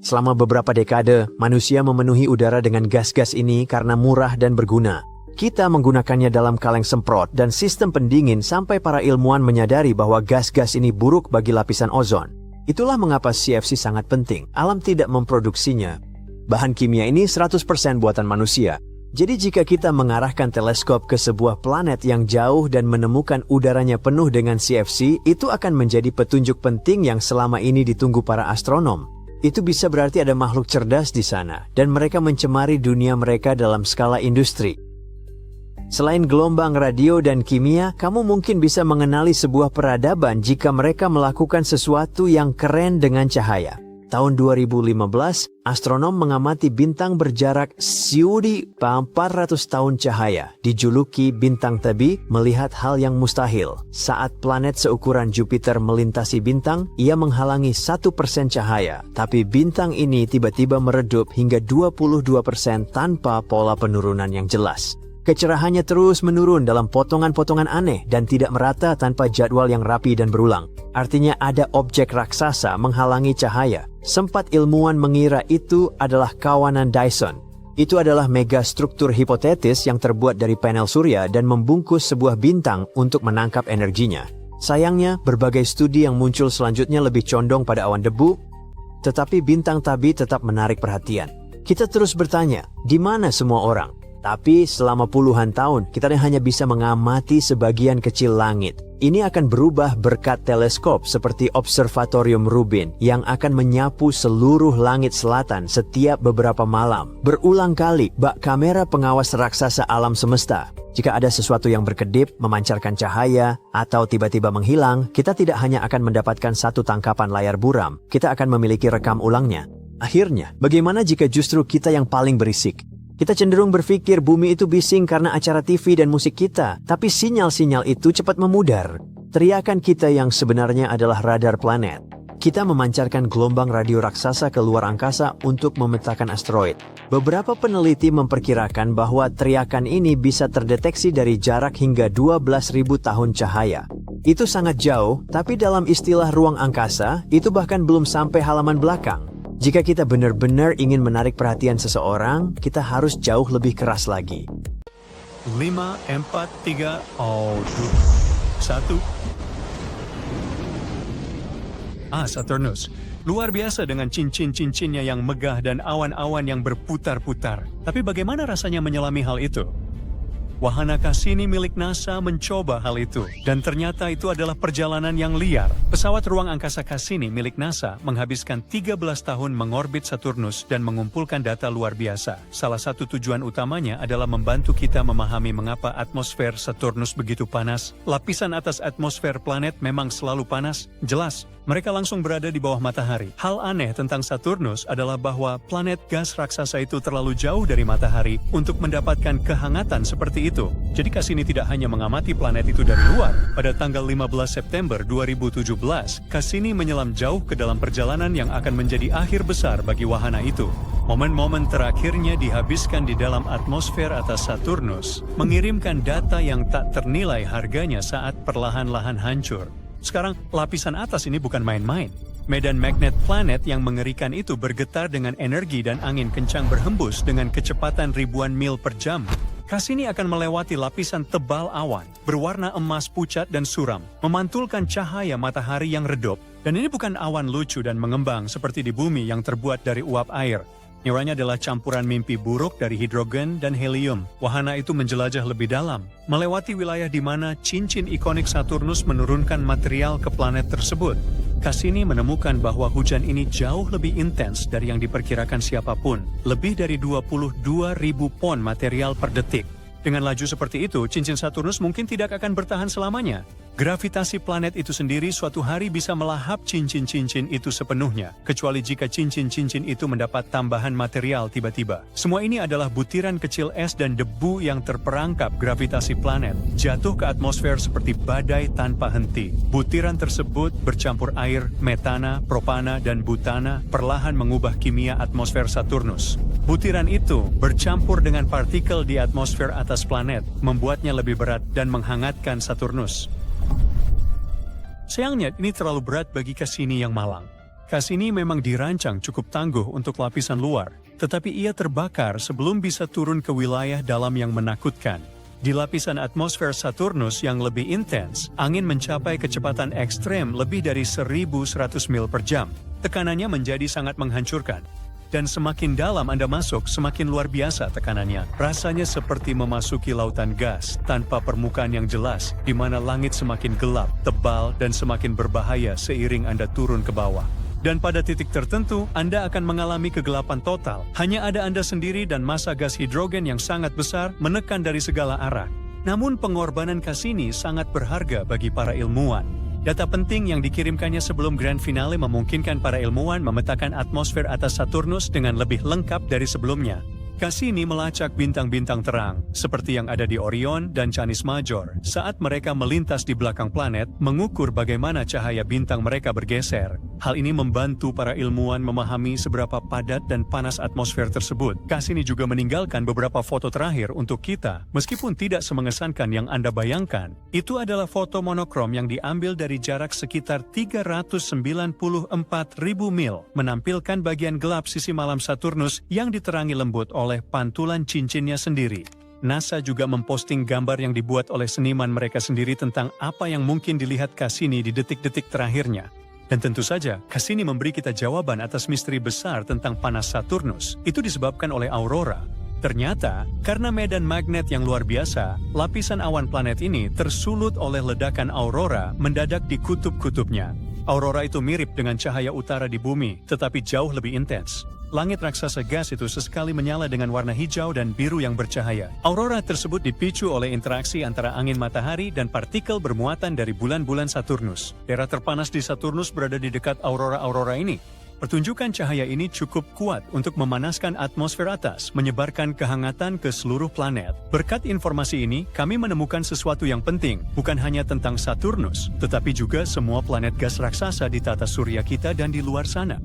Selama beberapa dekade, manusia memenuhi udara dengan gas-gas ini karena murah dan berguna. Kita menggunakannya dalam kaleng semprot dan sistem pendingin sampai para ilmuwan menyadari bahwa gas-gas ini buruk bagi lapisan ozon. Itulah mengapa CFC sangat penting. Alam tidak memproduksinya. Bahan kimia ini 100% buatan manusia. Jadi jika kita mengarahkan teleskop ke sebuah planet yang jauh dan menemukan udaranya penuh dengan CFC, itu akan menjadi petunjuk penting yang selama ini ditunggu para astronom. Itu bisa berarti ada makhluk cerdas di sana, dan mereka mencemari dunia mereka dalam skala industri. Selain gelombang radio dan kimia, kamu mungkin bisa mengenali sebuah peradaban jika mereka melakukan sesuatu yang keren dengan cahaya. Tahun 2015, astronom mengamati bintang berjarak 1.400 tahun cahaya, dijuluki bintang tebi, melihat hal yang mustahil. Saat planet seukuran Jupiter melintasi bintang, ia menghalangi 1% cahaya, tapi bintang ini tiba-tiba meredup hingga 22% tanpa pola penurunan yang jelas. Kecerahannya terus menurun dalam potongan-potongan aneh dan tidak merata tanpa jadwal yang rapi dan berulang. Artinya ada objek raksasa menghalangi cahaya. Sempat ilmuwan mengira itu adalah kawanan Dyson. Itu adalah megastruktur hipotetis yang terbuat dari panel surya dan membungkus sebuah bintang untuk menangkap energinya. Sayangnya, berbagai studi yang muncul selanjutnya lebih condong pada awan debu, tetapi bintang tabi tetap menarik perhatian. Kita terus bertanya, di mana semua orang? Tapi selama puluhan tahun, kita hanya bisa mengamati sebagian kecil langit. Ini akan berubah berkat teleskop seperti Observatorium Rubin yang akan menyapu seluruh langit selatan setiap beberapa malam. Berulang kali, bak kamera pengawas raksasa alam semesta. Jika ada sesuatu yang berkedip, memancarkan cahaya, atau tiba-tiba menghilang, kita tidak hanya akan mendapatkan satu tangkapan layar buram, kita akan memiliki rekam ulangnya. Akhirnya, bagaimana jika justru kita yang paling berisik? Kita cenderung berpikir bumi itu bising karena acara TV dan musik kita, tapi sinyal-sinyal itu cepat memudar. Teriakan kita yang sebenarnya adalah radar planet. Kita memancarkan gelombang radio raksasa ke luar angkasa untuk memetakan asteroid. Beberapa peneliti memperkirakan bahwa teriakan ini bisa terdeteksi dari jarak hingga 12.000 tahun cahaya. Itu sangat jauh, tapi dalam istilah ruang angkasa, itu bahkan belum sampai halaman belakang. Jika kita benar-benar ingin menarik perhatian seseorang, kita harus jauh lebih keras lagi. 5, 4, 3, 1. Saturnus. Luar biasa dengan cincin-cincinnya yang megah dan awan-awan yang berputar-putar. Tapi bagaimana rasanya menyelami hal itu? Wahana Cassini milik NASA mencoba hal itu, dan ternyata itu adalah perjalanan yang liar. Pesawat ruang angkasa Cassini milik NASA menghabiskan 13 tahun mengorbit Saturnus dan mengumpulkan data luar biasa. Salah satu tujuan utamanya adalah membantu kita memahami mengapa atmosfer Saturnus begitu panas. Lapisan atas atmosfer planet memang selalu panas, jelas. Mereka langsung berada di bawah matahari. Hal aneh tentang Saturnus adalah bahwa planet gas raksasa itu terlalu jauh dari matahari untuk mendapatkan kehangatan seperti itu. Jadi Cassini tidak hanya mengamati planet itu dari luar. Pada tanggal 15 September 2017, Cassini menyelam jauh ke dalam perjalanan yang akan menjadi akhir besar bagi wahana itu. Momen-momen terakhirnya dihabiskan di dalam atmosfer atas Saturnus, mengirimkan data yang tak ternilai harganya saat perlahan-lahan hancur. Sekarang, lapisan atas ini bukan main-main. Medan magnet planet yang mengerikan itu bergetar dengan energi dan angin kencang berhembus dengan kecepatan ribuan mil per jam. Cassini akan melewati lapisan tebal awan, berwarna emas pucat dan suram, memantulkan cahaya matahari yang redup. Dan ini bukan awan lucu dan mengembang seperti di bumi yang terbuat dari uap air. Neuranya adalah campuran mimpi buruk dari hidrogen dan helium. Wahana itu menjelajah lebih dalam, melewati wilayah di mana cincin ikonik Saturnus menurunkan material ke planet tersebut. Cassini menemukan bahwa hujan ini jauh lebih intens dari yang diperkirakan siapapun, lebih dari 22.000 pon material per detik. Dengan laju seperti itu, cincin Saturnus mungkin tidak akan bertahan selamanya. Gravitasi planet itu sendiri suatu hari bisa melahap cincin-cincin itu sepenuhnya, kecuali jika cincin-cincin itu mendapat tambahan material tiba-tiba. Semua ini adalah butiran kecil es dan debu yang terperangkap gravitasi planet, jatuh ke atmosfer seperti badai tanpa henti. Butiran tersebut bercampur air, metana, propana, dan butana, perlahan mengubah kimia atmosfer Saturnus. Butiran itu bercampur dengan partikel di atmosfer atas planet, membuatnya lebih berat dan menghangatkan Saturnus. Sayangnya, ini terlalu berat bagi Cassini yang malang. Cassini memang dirancang cukup tangguh untuk lapisan luar, tetapi ia terbakar sebelum bisa turun ke wilayah dalam yang menakutkan. Di lapisan atmosfer Saturnus yang lebih intens, angin mencapai kecepatan ekstrem lebih dari 1.100 mil per jam. Tekanannya menjadi sangat menghancurkan. Dan semakin dalam Anda masuk, semakin luar biasa tekanannya. Rasanya seperti memasuki lautan gas tanpa permukaan yang jelas, di mana langit semakin gelap, tebal, dan semakin berbahaya seiring Anda turun ke bawah. Dan pada titik tertentu, Anda akan mengalami kegelapan total. Hanya ada Anda sendiri dan massa gas hidrogen yang sangat besar menekan dari segala arah. Namun pengorbanan Cassini sangat berharga bagi para ilmuwan. Data penting yang dikirimkannya sebelum grand finale memungkinkan para ilmuwan memetakan atmosfer atas Saturnus dengan lebih lengkap dari sebelumnya. Cassini melacak bintang-bintang terang, seperti yang ada di Orion dan Canis Major, saat mereka melintas di belakang planet, mengukur bagaimana cahaya bintang mereka bergeser. Hal ini membantu para ilmuwan memahami seberapa padat dan panas atmosfer tersebut. Cassini juga meninggalkan beberapa foto terakhir untuk kita, meskipun tidak semengesankan yang Anda bayangkan. Itu adalah foto monokrom yang diambil dari jarak sekitar 394.000 mil, menampilkan bagian gelap sisi malam Saturnus yang diterangi lembut oleh pantulan cincinnya sendiri. NASA juga memposting gambar yang dibuat oleh seniman mereka sendiri tentang apa yang mungkin dilihat Cassini di detik-detik terakhirnya. Dan tentu saja, Cassini memberi kita jawaban atas misteri besar tentang panas Saturnus. Itu disebabkan oleh aurora. Ternyata, karena medan magnet yang luar biasa, lapisan awan planet ini tersulut oleh ledakan aurora mendadak di kutub-kutubnya. Aurora itu mirip dengan cahaya utara di bumi, tetapi jauh lebih intens. Langit raksasa gas itu sesekali menyala dengan warna hijau dan biru yang bercahaya. Aurora tersebut dipicu oleh interaksi antara angin matahari dan partikel bermuatan dari bulan-bulan Saturnus. Daerah terpanas di Saturnus berada di dekat aurora-aurora ini. Pertunjukan cahaya ini cukup kuat untuk memanaskan atmosfer atas, menyebarkan kehangatan ke seluruh planet. Berkat informasi ini, kami menemukan sesuatu yang penting, bukan hanya tentang Saturnus, tetapi juga semua planet gas raksasa di tata surya kita dan di luar sana.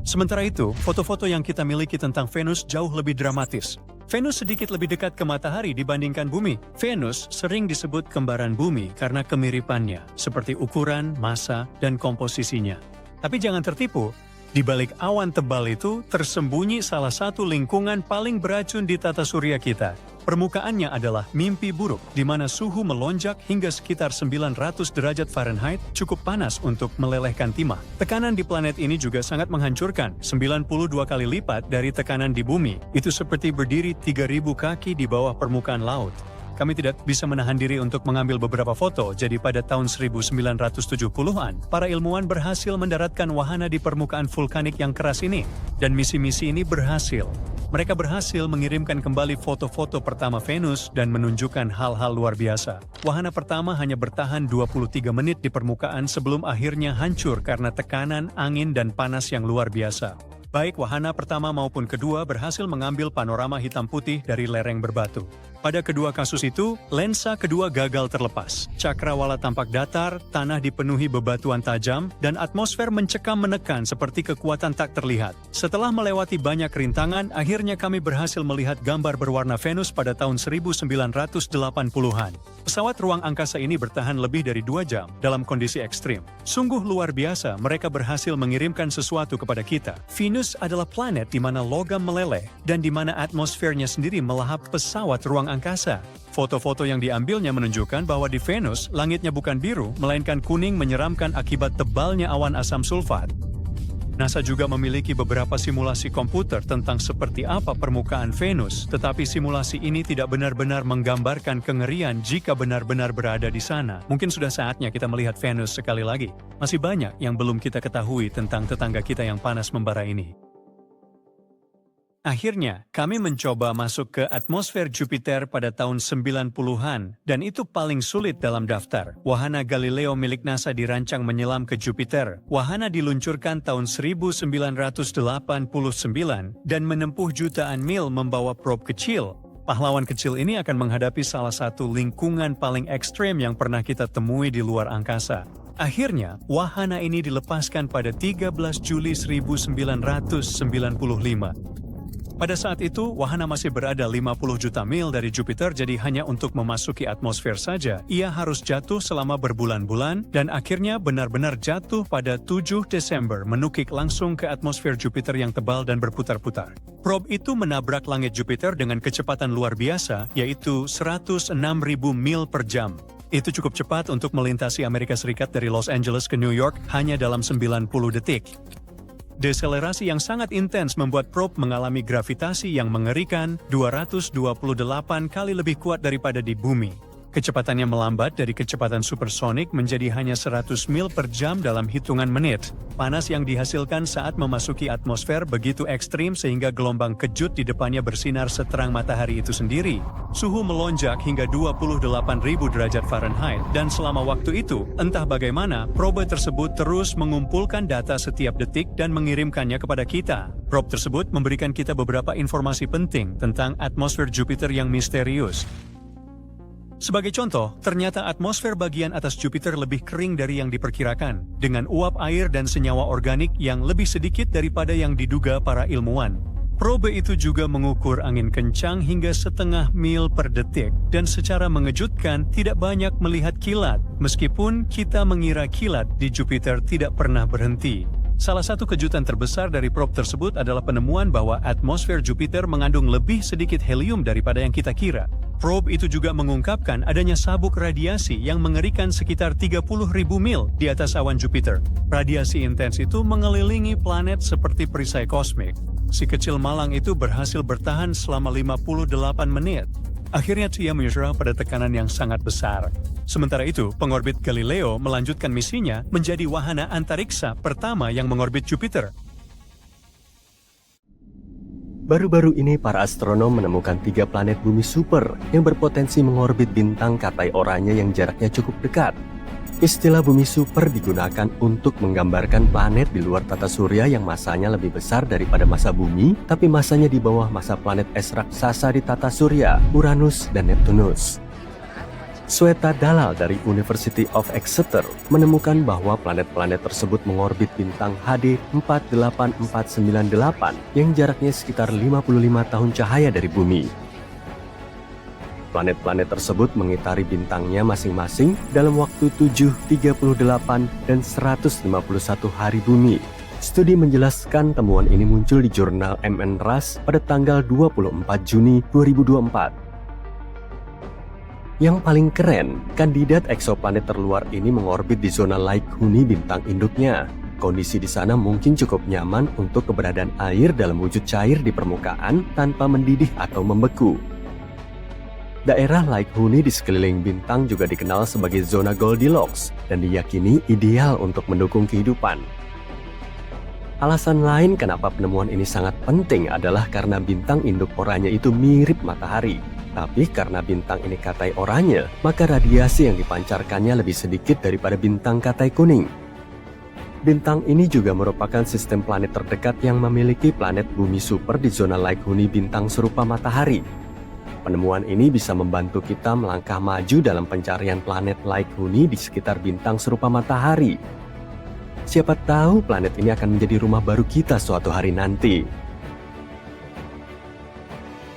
Sementara itu, foto-foto yang kita miliki tentang Venus jauh lebih dramatis. Venus sedikit lebih dekat ke matahari dibandingkan bumi. Venus sering disebut kembaran bumi karena kemiripannya, seperti ukuran, massa, dan komposisinya. Tapi jangan tertipu, di balik awan tebal itu tersembunyi salah satu lingkungan paling beracun di tata surya kita. Permukaannya adalah mimpi buruk, di mana suhu melonjak hingga sekitar 900 derajat Fahrenheit, cukup panas untuk melelehkan timah. Tekanan di planet ini juga sangat menghancurkan, 92 kali lipat dari tekanan di bumi. Itu seperti berdiri 3.000 kaki di bawah permukaan laut. Kami tidak bisa menahan diri untuk mengambil beberapa foto, jadi pada tahun 1970-an, para ilmuwan berhasil mendaratkan wahana di permukaan vulkanik yang keras ini. Dan misi-misi ini berhasil. Mereka berhasil mengirimkan kembali foto-foto pertama Venus dan menunjukkan hal-hal luar biasa. Wahana pertama hanya bertahan 23 menit di permukaan sebelum akhirnya hancur karena tekanan, angin, dan panas yang luar biasa. Baik wahana pertama maupun kedua berhasil mengambil panorama hitam putih dari lereng berbatu. Pada kedua kasus itu, lensa kedua gagal terlepas. Cakrawala tampak datar, tanah dipenuhi bebatuan tajam, dan atmosfer mencekam menekan seperti kekuatan tak terlihat. Setelah melewati banyak rintangan, akhirnya kami berhasil melihat gambar berwarna Venus pada tahun 1980-an. Pesawat ruang angkasa ini bertahan lebih dari 2 jam dalam kondisi ekstrim. Sungguh luar biasa, mereka berhasil mengirimkan sesuatu kepada kita. Venus adalah planet di mana logam meleleh dan di mana atmosfernya sendiri melahap pesawat ruang angkasa. Foto-foto yang diambilnya menunjukkan bahwa di Venus, langitnya bukan biru, melainkan kuning menyeramkan akibat tebalnya awan asam sulfat. NASA juga memiliki beberapa simulasi komputer tentang seperti apa permukaan Venus, tetapi simulasi ini tidak benar-benar menggambarkan kengerian jika benar-benar berada di sana. Mungkin sudah saatnya kita melihat Venus sekali lagi. Masih banyak yang belum kita ketahui tentang tetangga kita yang panas membara ini. Akhirnya, kami mencoba masuk ke atmosfer Jupiter pada tahun 90-an, dan itu paling sulit dalam daftar. Wahana Galileo milik NASA dirancang menyelam ke Jupiter. Wahana diluncurkan tahun 1989 dan menempuh jutaan mil membawa probe kecil. Pahlawan kecil ini akan menghadapi salah satu lingkungan paling ekstrem yang pernah kita temui di luar angkasa. Akhirnya, wahana ini dilepaskan pada 13 Juli 1995. Pada saat itu, wahana masih berada 50 juta mil dari Jupiter, jadi hanya untuk memasuki atmosfer saja, ia harus jatuh selama berbulan-bulan, dan akhirnya benar-benar jatuh pada 7 Desember, menukik langsung ke atmosfer Jupiter yang tebal dan berputar-putar. Probe itu menabrak langit Jupiter dengan kecepatan luar biasa, yaitu 106.000 mil per jam. Itu cukup cepat untuk melintasi Amerika Serikat dari Los Angeles ke New York hanya dalam 90 detik. Deselerasi yang sangat intens membuat probe mengalami gravitasi yang mengerikan 228 kali lebih kuat daripada di bumi. Kecepatannya melambat dari kecepatan supersonik menjadi hanya 100 mil per jam dalam hitungan menit. Panas yang dihasilkan saat memasuki atmosfer begitu ekstrim sehingga gelombang kejut di depannya bersinar seterang matahari itu sendiri. Suhu melonjak hingga 28.000 derajat Fahrenheit, dan selama waktu itu, entah bagaimana, probe tersebut terus mengumpulkan data setiap detik dan mengirimkannya kepada kita. Probe tersebut memberikan kita beberapa informasi penting tentang atmosfer Jupiter yang misterius. Sebagai contoh, ternyata atmosfer bagian atas Jupiter lebih kering dari yang diperkirakan, dengan uap air dan senyawa organik yang lebih sedikit daripada yang diduga para ilmuwan. Probe itu juga mengukur angin kencang hingga 0,5 mil per detik, dan secara mengejutkan tidak banyak melihat kilat, meskipun kita mengira kilat di Jupiter tidak pernah berhenti. Salah satu kejutan terbesar dari probe tersebut adalah penemuan bahwa atmosfer Jupiter mengandung lebih sedikit helium daripada yang kita kira. Probe itu juga mengungkapkan adanya sabuk radiasi yang mengerikan sekitar 30.000 mil di atas awan Jupiter. Radiasi intens itu mengelilingi planet seperti perisai kosmik. Si kecil malang itu berhasil bertahan selama 58 menit. Akhirnya ia menyerah pada tekanan yang sangat besar. Sementara itu, pengorbit Galileo melanjutkan misinya menjadi wahana antariksa pertama yang mengorbit Jupiter. Baru-baru ini para astronom menemukan 3 planet bumi super yang berpotensi mengorbit bintang Katai Oranye yang jaraknya cukup dekat. Istilah bumi super digunakan untuk menggambarkan planet di luar tata surya yang masanya lebih besar daripada massa bumi, tapi masanya di bawah massa planet es raksasa di tata surya, Uranus dan Neptunus. Sweta Dalal dari University of Exeter menemukan bahwa planet-planet tersebut mengorbit bintang HD 48498 yang jaraknya sekitar 55 tahun cahaya dari bumi. Planet-planet tersebut mengitari bintangnya masing-masing dalam waktu 7, 38, dan 151 hari bumi. Studi menjelaskan temuan ini muncul di jurnal MNRAS pada tanggal 24 Juni 2024. Yang paling keren, kandidat eksoplanet terluar ini mengorbit di zona Like-Huni bintang induknya. Kondisi di sana mungkin cukup nyaman untuk keberadaan air dalam wujud cair di permukaan tanpa mendidih atau membeku. Daerah Like-Huni di sekeliling bintang juga dikenal sebagai zona Goldilocks dan diyakini ideal untuk mendukung kehidupan. Alasan lain kenapa penemuan ini sangat penting adalah karena bintang induk oranye itu mirip matahari. Tapi karena bintang ini katai oranye, maka radiasi yang dipancarkannya lebih sedikit daripada bintang katai kuning. Bintang ini juga merupakan sistem planet terdekat yang memiliki planet bumi super di zona Like-Huni bintang serupa matahari. Penemuan ini bisa membantu kita melangkah maju dalam pencarian planet Like-Huni di sekitar bintang serupa matahari. Siapa tahu planet ini akan menjadi rumah baru kita suatu hari nanti.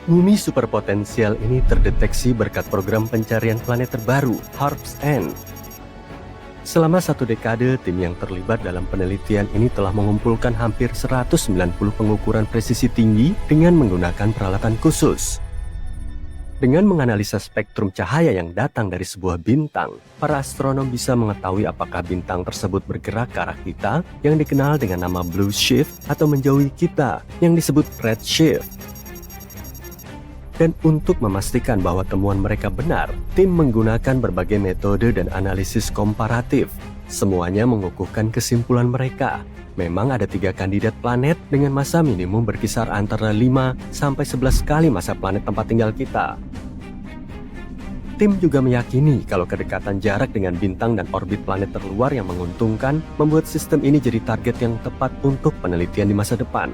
Bumi superpotensial ini terdeteksi berkat program pencarian planet terbaru, HARPS N. Selama 1 dekade, tim yang terlibat dalam penelitian ini telah mengumpulkan hampir 190 pengukuran presisi tinggi dengan menggunakan peralatan khusus. Dengan menganalisa spektrum cahaya yang datang dari sebuah bintang, para astronom bisa mengetahui apakah bintang tersebut bergerak ke arah kita yang dikenal dengan nama blue shift atau menjauhi kita yang disebut red shift. Dan untuk memastikan bahwa temuan mereka benar, tim menggunakan berbagai metode dan analisis komparatif. Semuanya mengukuhkan kesimpulan mereka. Memang ada 3 kandidat planet dengan massa minimum berkisar antara 5 sampai 11 kali massa planet tempat tinggal kita. Tim juga meyakini kalau kedekatan jarak dengan bintang dan orbit planet terluar yang menguntungkan membuat sistem ini jadi target yang tepat untuk penelitian di masa depan.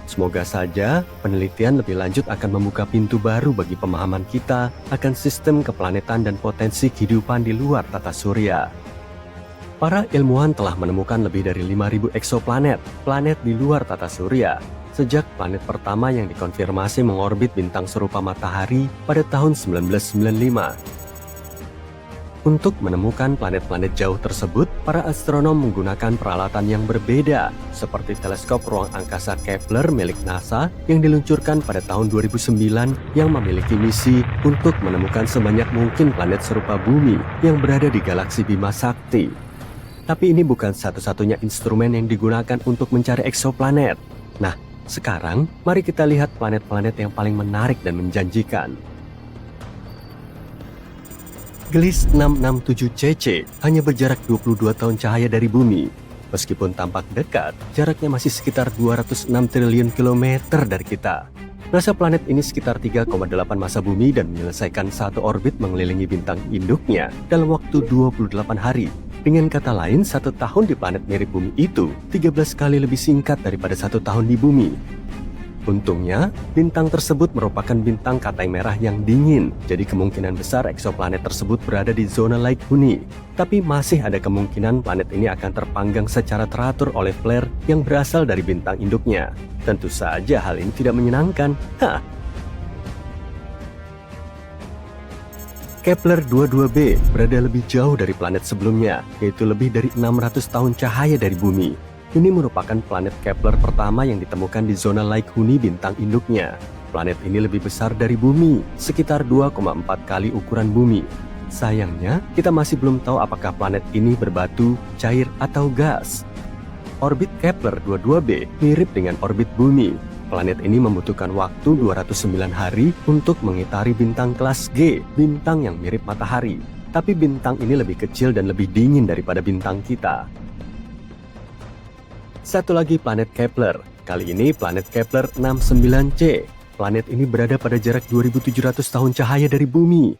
Semoga saja penelitian lebih lanjut akan membuka pintu baru bagi pemahaman kita akan sistem keplanetan dan potensi kehidupan di luar tata surya. Para ilmuwan telah menemukan lebih dari 5.000 eksoplanet, planet di luar tata surya, sejak planet pertama yang dikonfirmasi mengorbit bintang serupa matahari pada tahun 1995. Untuk menemukan planet-planet jauh tersebut, para astronom menggunakan peralatan yang berbeda, seperti teleskop ruang angkasa Kepler milik NASA yang diluncurkan pada tahun 2009 yang memiliki misi untuk menemukan sebanyak mungkin planet serupa bumi yang berada di galaksi Bima Sakti. Tapi ini bukan satu-satunya instrumen yang digunakan untuk mencari eksoplanet. Nah, sekarang mari kita lihat planet-planet yang paling menarik dan menjanjikan. Gliese 667cc hanya berjarak 22 tahun cahaya dari bumi. Meskipun tampak dekat, jaraknya masih sekitar 206 triliun kilometer dari kita. Massa planet ini sekitar 3,8 massa bumi dan menyelesaikan satu orbit mengelilingi bintang induknya dalam waktu 28 hari. Dengan kata lain, 1 tahun di planet mirip bumi itu 13 kali lebih singkat daripada 1 tahun di bumi. Untungnya, bintang tersebut merupakan bintang katai merah yang dingin, jadi kemungkinan besar eksoplanet tersebut berada di zona Like-Huni. Tapi masih ada kemungkinan planet ini akan terpanggang secara teratur oleh flare yang berasal dari bintang induknya. Tentu saja hal ini tidak menyenangkan. Kepler 22b berada lebih jauh dari planet sebelumnya, yaitu lebih dari 600 tahun cahaya dari bumi. Ini merupakan planet Kepler pertama yang ditemukan di zona Like-Huni bintang induknya. Planet ini lebih besar dari bumi, sekitar 2,4 kali ukuran bumi. Sayangnya, kita masih belum tahu apakah planet ini berbatu, cair, atau gas. Orbit Kepler 22b mirip dengan orbit bumi. Planet ini membutuhkan waktu 209 hari untuk mengitari bintang kelas G, bintang yang mirip matahari. Tapi bintang ini lebih kecil dan lebih dingin daripada bintang kita. Satu lagi planet Kepler, kali ini planet Kepler 69c. Planet ini berada pada jarak 2700 tahun cahaya dari bumi.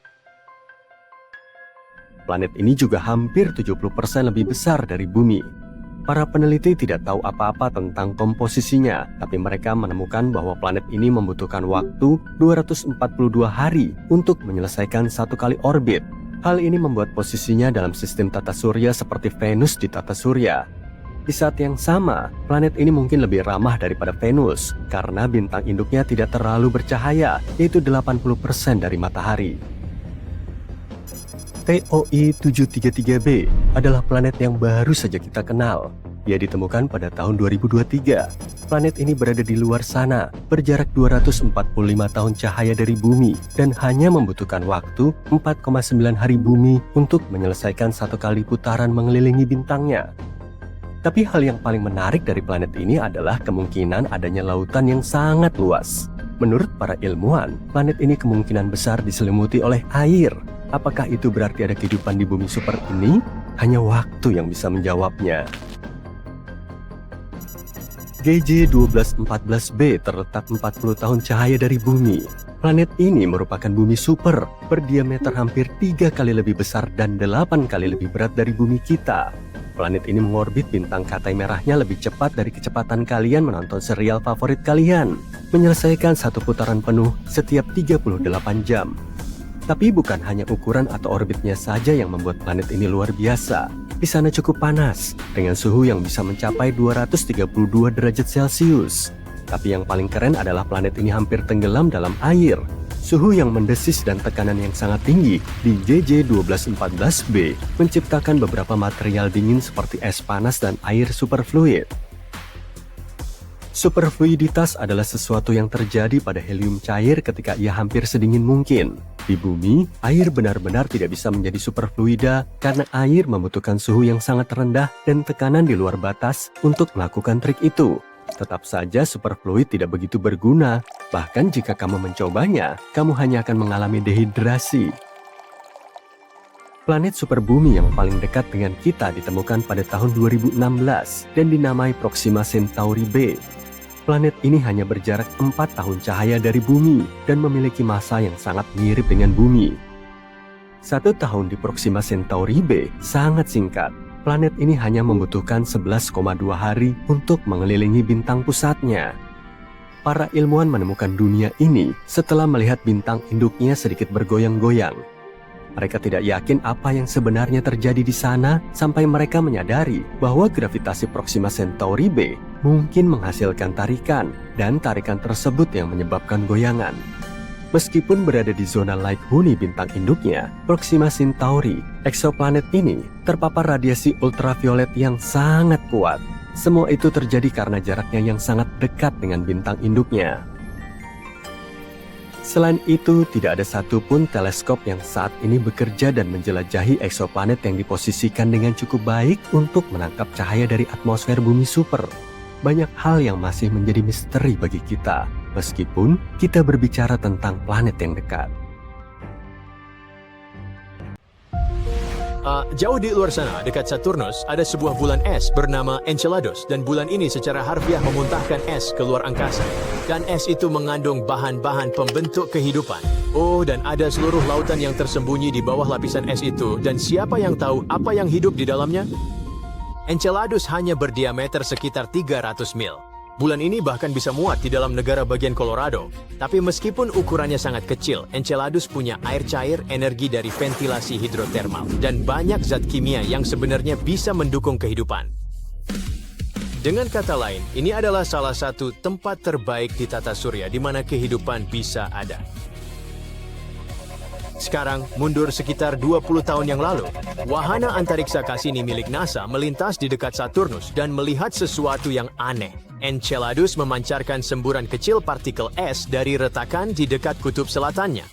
Planet ini juga hampir 70% lebih besar dari Bumi. Para peneliti tidak tahu apa-apa tentang komposisinya, tapi mereka menemukan bahwa planet ini membutuhkan waktu 242 hari untuk menyelesaikan satu kali orbit. Hal ini membuat posisinya dalam sistem tata surya seperti Venus di tata surya. Di saat yang sama, planet ini mungkin lebih ramah daripada Venus karena bintang induknya tidak terlalu bercahaya, yaitu 80% dari matahari. TOI 733b adalah planet yang baru saja kita kenal. Ia ditemukan pada tahun 2023. Planet ini berada di luar sana, berjarak 245 tahun cahaya dari Bumi, dan hanya membutuhkan waktu 4,9 hari Bumi untuk menyelesaikan satu kali putaran mengelilingi bintangnya. Tapi hal yang paling menarik dari planet ini adalah kemungkinan adanya lautan yang sangat luas. Menurut para ilmuwan, planet ini kemungkinan besar diselimuti oleh air. Apakah itu berarti ada kehidupan di bumi super ini? Hanya waktu yang bisa menjawabnya. GJ1214b terletak 40 tahun cahaya dari bumi. Planet ini merupakan bumi super, berdiameter hampir 3 kali lebih besar dan 8 kali lebih berat dari bumi kita. Planet ini mengorbit bintang katai merahnya lebih cepat dari kecepatan kalian menonton serial favorit kalian, menyelesaikan satu putaran penuh setiap 38 jam. Tapi bukan hanya ukuran atau orbitnya saja yang membuat planet ini luar biasa. Di sana cukup panas, dengan suhu yang bisa mencapai 232 derajat Celcius. Tapi yang paling keren adalah planet ini hampir tenggelam dalam air. Suhu yang mendesis dan tekanan yang sangat tinggi di JJ1214b menciptakan beberapa material dingin seperti es panas dan air superfluid. Superfluiditas adalah sesuatu yang terjadi pada helium cair ketika ia hampir sedingin mungkin. Di bumi, air benar-benar tidak bisa menjadi superfluida karena air membutuhkan suhu yang sangat rendah dan tekanan di luar batas untuk melakukan trik itu. Tetap saja superfluid tidak begitu berguna, bahkan jika kamu mencobanya, kamu hanya akan mengalami dehidrasi. Planet superbumi yang paling dekat dengan kita ditemukan pada tahun 2016 dan dinamai Proxima Centauri b. Planet ini hanya berjarak 4 tahun cahaya dari bumi dan memiliki massa yang sangat mirip dengan bumi. 1 tahun di Proxima Centauri b sangat singkat. Planet ini hanya membutuhkan 11,2 hari untuk mengelilingi bintang pusatnya. Para ilmuwan menemukan dunia ini setelah melihat bintang induknya sedikit bergoyang-goyang. Mereka tidak yakin apa yang sebenarnya terjadi di sana sampai mereka menyadari bahwa gravitasi Proxima Centauri b mungkin menghasilkan tarikan, dan tarikan tersebut yang menyebabkan goyangan. Meskipun berada di zona light huni bintang induknya, Proxima Centauri, eksoplanet ini terpapar radiasi ultraviolet yang sangat kuat. Semua itu terjadi karena jaraknya yang sangat dekat dengan bintang induknya. Selain itu, tidak ada satupun teleskop yang saat ini bekerja dan menjelajahi eksoplanet yang diposisikan dengan cukup baik untuk menangkap cahaya dari atmosfer bumi super. Banyak hal yang masih menjadi misteri bagi kita, meskipun kita berbicara tentang planet yang dekat. Jauh di luar sana, dekat Saturnus, ada sebuah bulan es bernama Enceladus, dan bulan ini secara harfiah memuntahkan es ke luar angkasa. Dan es itu mengandung bahan-bahan pembentuk kehidupan. Oh, dan ada seluruh lautan yang tersembunyi di bawah lapisan es itu, dan siapa yang tahu apa yang hidup di dalamnya? Enceladus hanya berdiameter sekitar 300 mil. Bulan ini bahkan bisa muat di dalam negara bagian Colorado. Tapi meskipun ukurannya sangat kecil, Enceladus punya air cair, energi dari ventilasi hidrotermal, dan banyak zat kimia yang sebenarnya bisa mendukung kehidupan. Dengan kata lain, ini adalah salah satu tempat terbaik di tata surya di mana kehidupan bisa ada. Sekarang, mundur sekitar 20 tahun yang lalu, wahana antariksa Cassini milik NASA melintas di dekat Saturnus dan melihat sesuatu yang aneh. Enceladus memancarkan semburan kecil partikel es dari retakan di dekat kutub selatannya.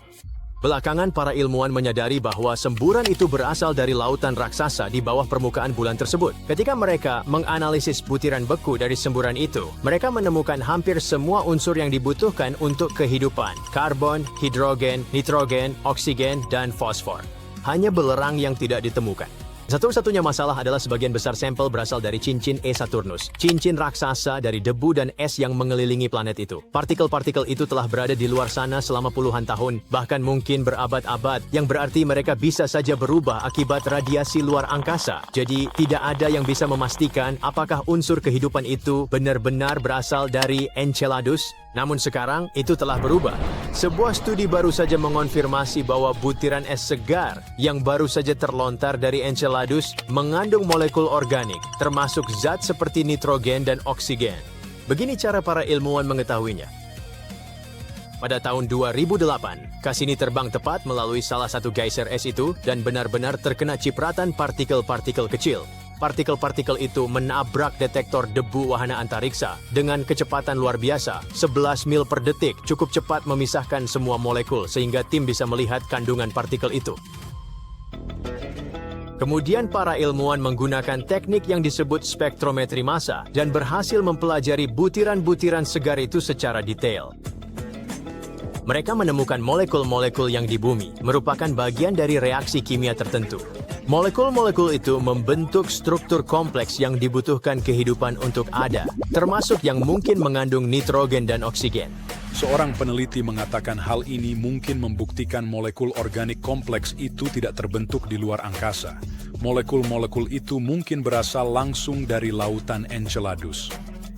Belakangan para ilmuwan menyadari bahwa semburan itu berasal dari lautan raksasa di bawah permukaan bulan tersebut. Ketika mereka menganalisis butiran beku dari semburan itu, mereka menemukan hampir semua unsur yang dibutuhkan untuk kehidupan: karbon, hidrogen, nitrogen, oksigen, dan fosfor. Hanya belerang yang tidak ditemukan. Satu-satunya masalah adalah sebagian besar sampel berasal dari cincin E Saturnus, cincin raksasa dari debu dan es yang mengelilingi planet itu. Partikel-partikel itu telah berada di luar sana selama puluhan tahun, bahkan mungkin berabad-abad, yang berarti mereka bisa saja berubah akibat radiasi luar angkasa. Jadi, tidak ada yang bisa memastikan apakah unsur kehidupan itu benar-benar berasal dari Enceladus. Namun sekarang, itu telah berubah. Sebuah studi baru saja mengonfirmasi bahwa butiran es segar yang baru saja terlontar dari Enceladus mengandung molekul organik, termasuk zat seperti nitrogen dan oksigen. Begini cara para ilmuwan mengetahuinya. Pada tahun 2008, Cassini terbang tepat melalui salah satu geyser es itu dan benar-benar terkena cipratan partikel-partikel kecil. Partikel-partikel itu menabrak detektor debu wahana antariksa dengan kecepatan luar biasa, 11 mil per detik, cukup cepat memisahkan semua molekul sehingga tim bisa melihat kandungan partikel itu. Kemudian para ilmuwan menggunakan teknik yang disebut spektrometri massa dan berhasil mempelajari butiran-butiran segar itu secara detail. Mereka menemukan molekul-molekul yang di bumi merupakan bagian dari reaksi kimia tertentu. Molekul-molekul itu membentuk struktur kompleks yang dibutuhkan kehidupan untuk ada, termasuk yang mungkin mengandung nitrogen dan oksigen. Seorang peneliti mengatakan hal ini mungkin membuktikan molekul organik kompleks itu tidak terbentuk di luar angkasa. Molekul-molekul itu mungkin berasal langsung dari lautan Enceladus.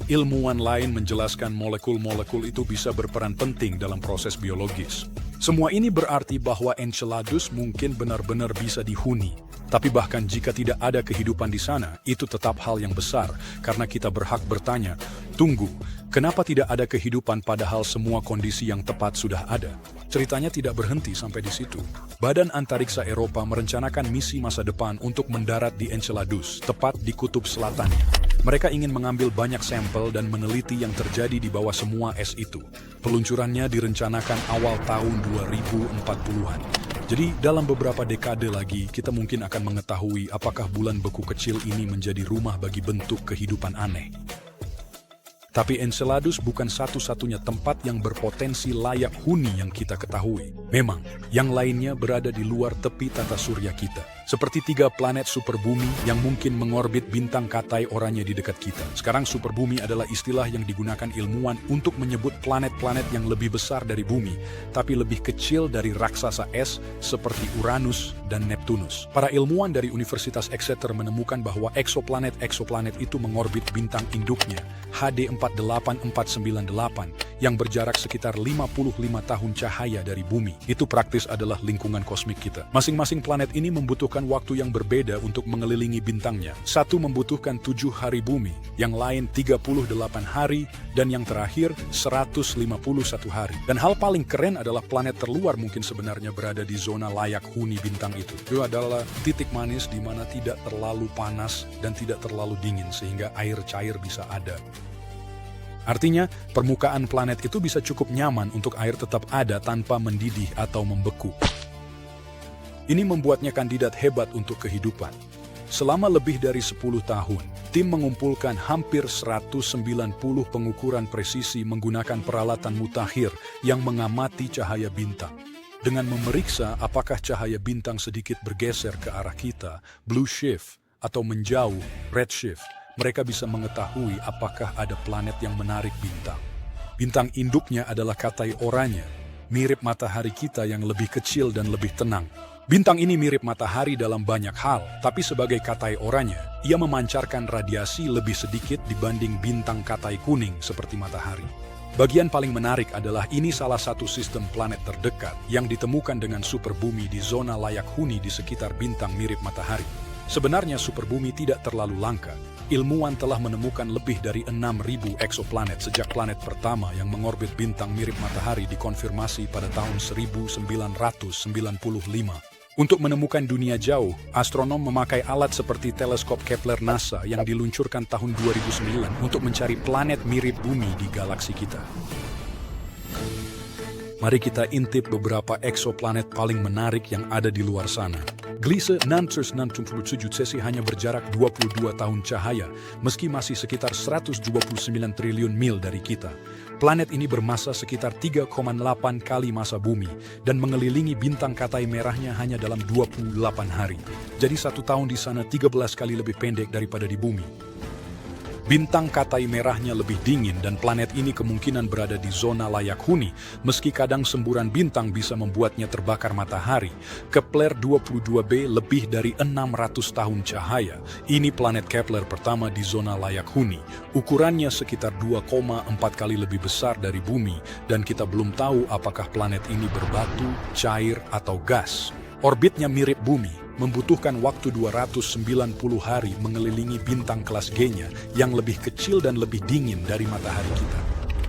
Ilmuwan lain menjelaskan molekul-molekul itu bisa berperan penting dalam proses biologis. Semua ini berarti bahwa Enceladus mungkin benar-benar bisa dihuni. Tapi bahkan jika tidak ada kehidupan di sana, itu tetap hal yang besar karena kita berhak bertanya, tunggu, kenapa tidak ada kehidupan padahal semua kondisi yang tepat sudah ada? Ceritanya tidak berhenti sampai di situ. Badan Antariksa Eropa merencanakan misi masa depan untuk mendarat di Enceladus, tepat di kutub selatannya. Mereka ingin mengambil banyak sampel dan meneliti yang terjadi di bawah semua es itu. Peluncurannya direncanakan awal tahun 2040-an. Jadi dalam beberapa dekade lagi, kita mungkin akan mengetahui apakah bulan beku kecil ini menjadi rumah bagi bentuk kehidupan aneh. Tapi Enceladus bukan satu-satunya tempat yang berpotensi layak huni yang kita ketahui. Memang, yang lainnya berada di luar tepi tata surya kita. Seperti 3 planet superbumi yang mungkin mengorbit bintang Katai Oranye di dekat kita. Sekarang superbumi adalah istilah yang digunakan ilmuwan untuk menyebut planet-planet yang lebih besar dari bumi, tapi lebih kecil dari raksasa es seperti Uranus dan Neptunus. Para ilmuwan dari Universitas Exeter menemukan bahwa eksoplanet-eksoplanet itu mengorbit bintang induknya, HD 48498, yang berjarak sekitar 55 tahun cahaya dari bumi. Itu praktis adalah lingkungan kosmik kita. Masing-masing planet ini membutuhkan waktu yang berbeda untuk mengelilingi bintangnya. Satu membutuhkan 7 hari bumi, yang lain 38 hari, dan yang terakhir 151 hari. Dan hal paling keren adalah planet terluar mungkin sebenarnya berada di zona layak huni bintang itu. Itu adalah titik manis di mana tidak terlalu panas dan tidak terlalu dingin sehingga air cair bisa ada. Artinya, permukaan planet itu bisa cukup nyaman untuk air tetap ada tanpa mendidih atau membeku. Ini membuatnya kandidat hebat untuk kehidupan. Selama lebih dari 10 tahun, tim mengumpulkan hampir 190 pengukuran presisi menggunakan peralatan mutakhir yang mengamati cahaya bintang. Dengan memeriksa apakah cahaya bintang sedikit bergeser ke arah kita, blue shift, atau menjauh, red shift, mereka bisa mengetahui apakah ada planet yang menarik bintang. Bintang induknya adalah Katai Oranye, mirip matahari kita yang lebih kecil dan lebih tenang. Bintang ini mirip matahari dalam banyak hal, tapi sebagai Katai Oranye, ia memancarkan radiasi lebih sedikit dibanding bintang Katai kuning seperti matahari. Bagian paling menarik adalah ini salah satu sistem planet terdekat yang ditemukan dengan superbumi di zona layak huni di sekitar bintang mirip matahari. Sebenarnya superbumi tidak terlalu langka. Ilmuwan telah menemukan lebih dari 6.000 eksoplanet sejak planet pertama yang mengorbit bintang mirip matahari dikonfirmasi pada tahun 1995. Untuk menemukan dunia jauh, astronom memakai alat seperti teleskop Kepler NASA yang diluncurkan tahun 2009 untuk mencari planet mirip bumi di galaksi kita. Mari kita intip beberapa eksoplanet paling menarik yang ada di luar sana. Gliese 667 sesi hanya berjarak 22 tahun cahaya, meski masih sekitar 129 triliun mil dari kita. Planet ini bermasa sekitar 3,8 kali masa bumi, dan mengelilingi bintang Katai merahnya hanya dalam 28 hari. Jadi 1 tahun di sana 13 kali lebih pendek daripada di bumi. Bintang Katai merahnya lebih dingin dan planet ini kemungkinan berada di zona layak huni, meski kadang semburan bintang bisa membuatnya terbakar matahari. Kepler 22b lebih dari 600 tahun cahaya. Ini planet Kepler pertama di zona layak huni. Ukurannya sekitar 2,4 kali lebih besar dari bumi, dan kita belum tahu apakah planet ini berbatu, cair, atau gas. Orbitnya mirip bumi, membutuhkan waktu 290 hari mengelilingi bintang kelas G-nya yang lebih kecil dan lebih dingin dari matahari kita.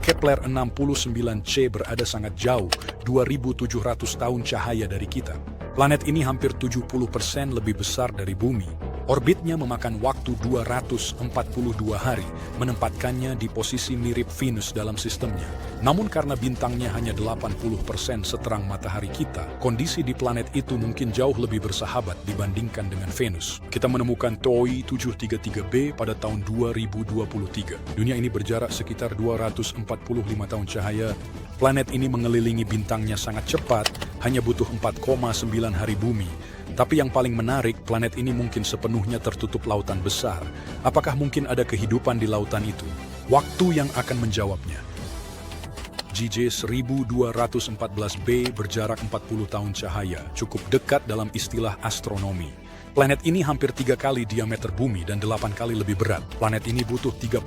Kepler 69c berada sangat jauh, 2.700 tahun cahaya dari kita. Planet ini hampir 70% lebih besar dari bumi. Orbitnya memakan waktu 242 hari, menempatkannya di posisi mirip Venus dalam sistemnya. Namun karena bintangnya hanya 80% seterang matahari kita, kondisi di planet itu mungkin jauh lebih bersahabat dibandingkan dengan Venus. Kita menemukan TOI 733b pada tahun 2023. Dunia ini berjarak sekitar 245 tahun cahaya. Planet ini mengelilingi bintangnya sangat cepat, hanya butuh 4,9 hari bumi. Tapi yang paling menarik, planet ini mungkin sepenuhnya tertutup lautan besar. Apakah mungkin ada kehidupan di lautan itu? Waktu yang akan menjawabnya. JJ 1214b berjarak 40 tahun cahaya, cukup dekat dalam istilah astronomi. Planet ini hampir 3 kali diameter bumi dan 8 kali lebih berat. Planet ini butuh 38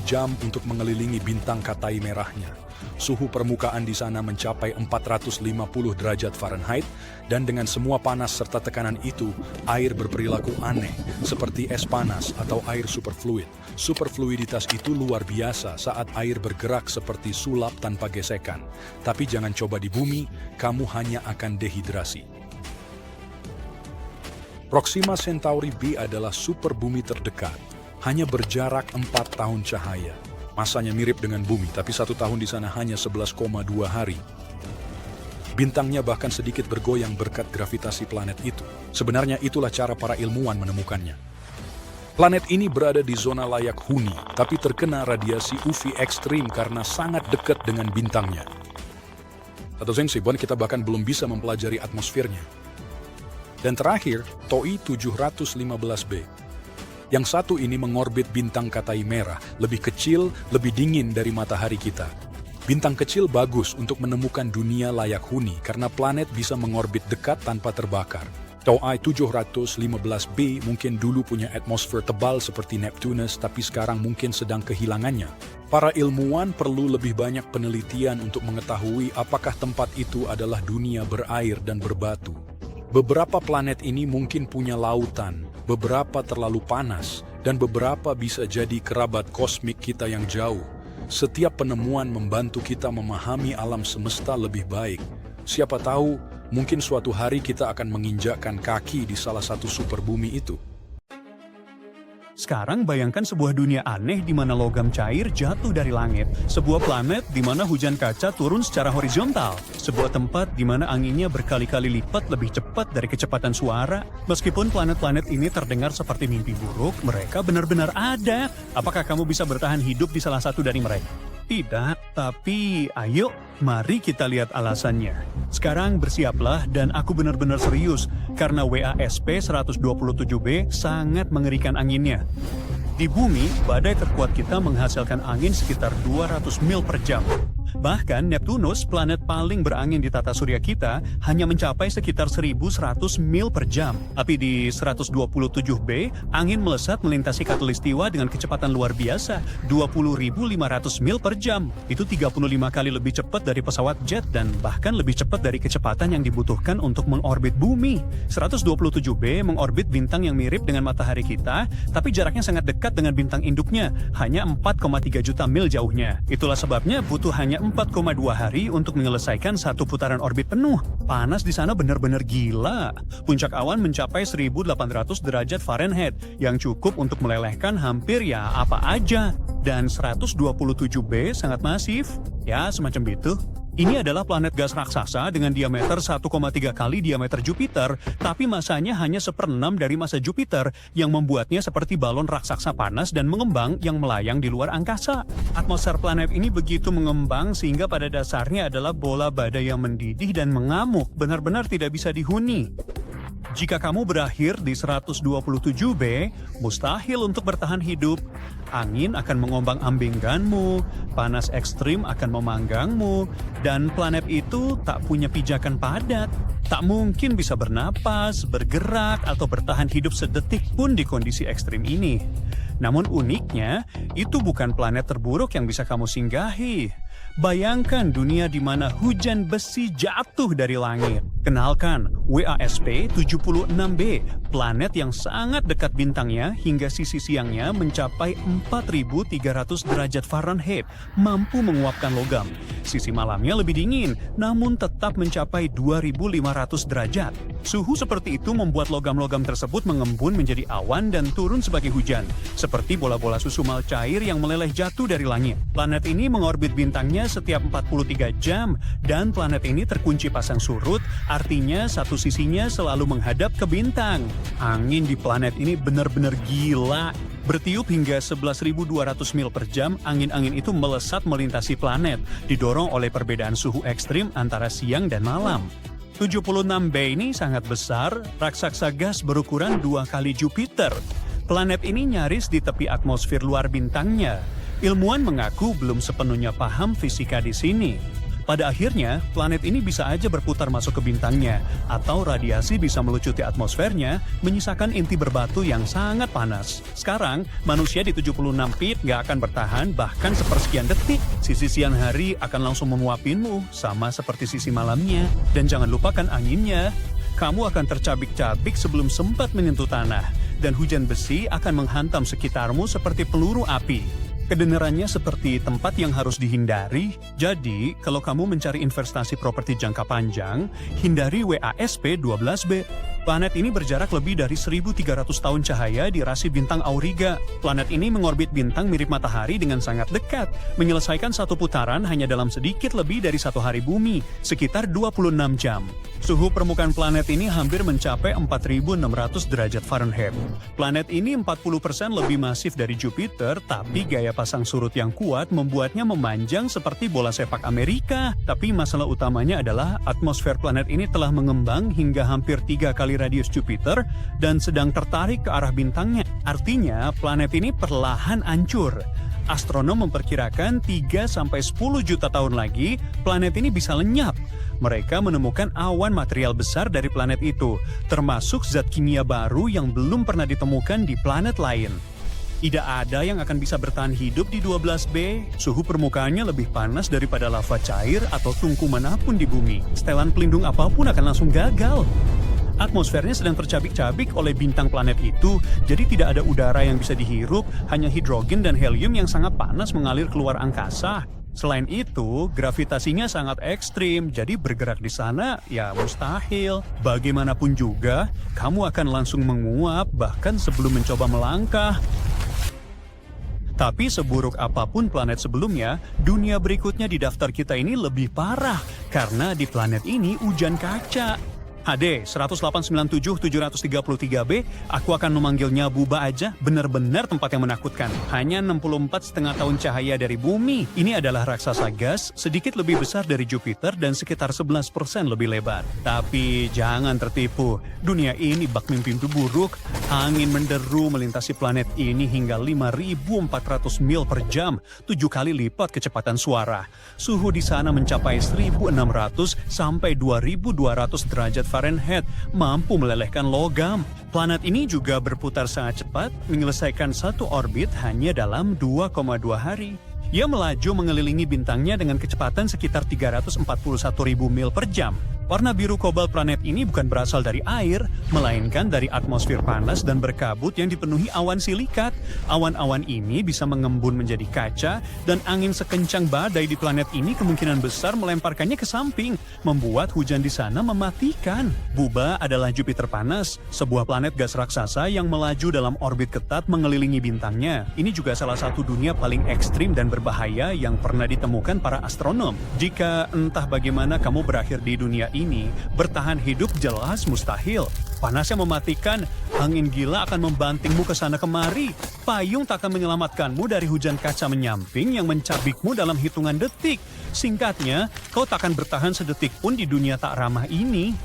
jam untuk mengelilingi bintang Katai merahnya. Suhu permukaan di sana mencapai 450 derajat Fahrenheit, dan dengan semua panas serta tekanan itu, air berperilaku aneh, seperti es panas atau air superfluid. Superfluiditas itu luar biasa saat air bergerak seperti sulap tanpa gesekan. Tapi jangan coba di bumi, kamu hanya akan dehidrasi. Proxima Centauri b adalah superbumi terdekat, hanya berjarak 4 tahun cahaya. Masanya mirip dengan bumi, tapi 1 tahun di sana hanya 11,2 hari. Bintangnya bahkan sedikit bergoyang berkat gravitasi planet itu. Sebenarnya itulah cara para ilmuwan menemukannya. Planet ini berada di zona layak huni, tapi terkena radiasi UV ekstrim karena sangat dekat dengan bintangnya. Atau Zensibon, kita bahkan belum bisa mempelajari atmosfernya. Dan terakhir, TOI 715b. Yang satu ini mengorbit bintang Katai merah, lebih kecil, lebih dingin dari matahari kita. Bintang kecil bagus untuk menemukan dunia layak huni karena planet bisa mengorbit dekat tanpa terbakar. TOI 715b mungkin dulu punya atmosfer tebal seperti Neptunus, tapi sekarang mungkin sedang kehilangannya. Para ilmuwan perlu lebih banyak penelitian untuk mengetahui apakah tempat itu adalah dunia berair dan berbatu. Beberapa planet ini mungkin punya lautan, beberapa terlalu panas, dan beberapa bisa jadi kerabat kosmik kita yang jauh. Setiap penemuan membantu kita memahami alam semesta lebih baik. Siapa tahu, mungkin suatu hari kita akan menginjakkan kaki di salah satu superbumi itu. Sekarang bayangkan sebuah dunia aneh di mana logam cair jatuh dari langit, sebuah planet di mana hujan kaca turun secara horizontal, sebuah tempat di mana anginnya berkali-kali lipat lebih cepat dari kecepatan suara. Meskipun planet-planet ini terdengar seperti mimpi buruk, mereka benar-benar ada. Apakah kamu bisa bertahan hidup di salah satu dari mereka? Tidak, tapi ayo, mari kita lihat alasannya. Sekarang bersiaplah dan aku benar-benar serius karena WASP 127b sangat mengerikan anginnya. Di bumi, badai terkuat kita menghasilkan angin sekitar 200 mil per jam. Bahkan Neptunus, planet paling berangin di tata surya kita, hanya mencapai sekitar 1.100 mil per jam. Tapi di 127b, angin melesat melintasi khatulistiwa dengan kecepatan luar biasa, 20.500 mil per jam. Itu 35 kali lebih cepat dari pesawat jet dan bahkan lebih cepat dari kecepatan yang dibutuhkan untuk mengorbit bumi. 127b mengorbit bintang yang mirip dengan matahari kita, tapi jaraknya sangat dekat dengan bintang induknya, hanya 4,3 juta mil jauhnya. Itulah sebabnya butuh hanya 4,2 hari untuk menyelesaikan satu putaran orbit penuh. Panas di sana benar-benar gila. Puncak awan mencapai 1.800 derajat Fahrenheit, yang cukup untuk melelehkan hampir ya apa aja. Dan 127b sangat masif, ya semacam itu. Ini adalah planet gas raksasa dengan diameter 1,3 kali diameter Jupiter, tapi masanya hanya 1/6 dari massa Jupiter yang membuatnya seperti balon raksasa panas dan mengembang yang melayang di luar angkasa. Atmosfer planet ini begitu mengembang sehingga pada dasarnya adalah bola badai yang mendidih dan mengamuk, benar-benar tidak bisa dihuni. Jika kamu berakhir di 127B, mustahil untuk bertahan hidup. Angin akan mengombang-ambingkanmu, panas ekstrim akan memanggangmu, dan planet itu tak punya pijakan padat. Tak mungkin bisa bernapas, bergerak, atau bertahan hidup sedetik pun di kondisi ekstrim ini. Namun uniknya, itu bukan planet terburuk yang bisa kamu singgahi. Bayangkan dunia di mana hujan besi jatuh dari langit. Kenalkan, WASP-76b, planet yang sangat dekat bintangnya hingga sisi siangnya mencapai 4.300 derajat Fahrenheit, mampu menguapkan logam. Sisi malamnya lebih dingin, namun tetap mencapai 2.500 derajat. Suhu seperti itu membuat logam-logam tersebut mengembun menjadi awan dan turun sebagai hujan, seperti bola-bola susu mal cair yang meleleh jatuh dari langit. Planet ini mengorbit bintangnya setiap 43 jam, dan planet ini terkunci pasang surut, artinya satu sisinya selalu menghadap ke bintang. Angin di planet ini benar-benar gila. Bertiup hingga 11.200 mil per jam, angin-angin itu melesat melintasi planet, didorong oleh perbedaan suhu ekstrim antara siang dan malam. 76B ini sangat besar, raksasa gas berukuran 2 kali Jupiter. Planet ini nyaris di tepi atmosfer luar bintangnya. Ilmuwan mengaku belum sepenuhnya paham fisika di sini. Pada akhirnya, planet ini bisa aja berputar masuk ke bintangnya, atau radiasi bisa melucuti atmosfernya, menyisakan inti berbatu yang sangat panas. Sekarang, manusia di 76 feet nggak akan bertahan bahkan sepersekian detik. Sisi siang hari akan langsung menguapinmu, sama seperti sisi malamnya. Dan jangan lupakan anginnya. Kamu akan tercabik-cabik sebelum sempat menyentuh tanah, dan hujan besi akan menghantam sekitarmu seperti peluru api. Kedengarannya seperti tempat yang harus dihindari. Jadi, kalau kamu mencari investasi properti jangka panjang, hindari WASP-12b. Planet ini berjarak lebih dari 1.300 tahun cahaya di rasi bintang Auriga. Planet ini mengorbit bintang mirip matahari dengan sangat dekat, menyelesaikan satu putaran hanya dalam sedikit lebih dari 1 hari bumi, sekitar 26 jam. Suhu permukaan planet ini hampir mencapai 4.600 derajat Fahrenheit. Planet ini 40% lebih masif dari Jupiter, tapi gaya pasang surut yang kuat membuatnya memanjang seperti bola sepak Amerika. Tapi masalah utamanya adalah atmosfer planet ini telah mengembang hingga hampir 3 kali radius Jupiter dan sedang tertarik ke arah bintangnya. Artinya, planet ini perlahan hancur. Astronom memperkirakan 3-10 juta tahun lagi, planet ini bisa lenyap. Mereka menemukan awan material besar dari planet itu, termasuk zat kimia baru yang belum pernah ditemukan di planet lain. Tidak ada yang akan bisa bertahan hidup di 12B. Suhu permukaannya lebih panas daripada lava cair atau tungku manapun di bumi. Setelan pelindung apapun akan langsung gagal. Atmosfernya sedang tercabik-cabik oleh bintang planet itu, jadi tidak ada udara yang bisa dihirup, hanya hidrogen dan helium yang sangat panas mengalir keluar angkasa. Selain itu, gravitasinya sangat ekstrim, jadi bergerak di sana ya mustahil. Bagaimanapun juga, kamu akan langsung menguap bahkan sebelum mencoba melangkah. Tapi seburuk apapun planet sebelumnya, dunia berikutnya di daftar kita ini lebih parah karena di planet ini hujan kaca. HD 1897733B, aku akan memanggilnya Buba aja, benar-benar tempat yang menakutkan. Hanya 64,5 tahun cahaya dari bumi. Ini adalah raksasa gas, sedikit lebih besar dari Jupiter dan sekitar 11% lebih lebar. Tapi jangan tertipu, dunia ini bak mimpi buruk. Angin menderu melintasi planet ini hingga 5.400 mil per jam, 7 kali lipat kecepatan suara. Suhu di sana mencapai 1.600 sampai 2.200 derajat Fahrenheit, mampu melelehkan logam. Planet ini juga berputar sangat cepat, menyelesaikan satu orbit hanya dalam 2,2 hari. Ia melaju mengelilingi bintangnya dengan kecepatan sekitar 341.000 mil per jam. Warna biru kobalt planet ini bukan berasal dari air, melainkan dari atmosfer panas dan berkabut yang dipenuhi awan silikat. Awan-awan ini bisa mengembun menjadi kaca, dan angin sekencang badai di planet ini kemungkinan besar melemparkannya ke samping, membuat hujan di sana mematikan. Buba adalah Jupiter panas, sebuah planet gas raksasa yang melaju dalam orbit ketat mengelilingi bintangnya. Ini juga salah satu dunia paling ekstrim dan berbahaya yang pernah ditemukan para astronom. Jika entah bagaimana kamu berakhir di dunia ini, bertahan hidup jelas mustahil. Panasnya mematikan, angin gila akan membantingmu ke sana kemari. Payung tak akan menyelamatkanmu dari hujan kaca menyamping yang mencabikmu dalam hitungan detik. Singkatnya, kau tak akan bertahan sedetik pun di dunia tak ramah ini.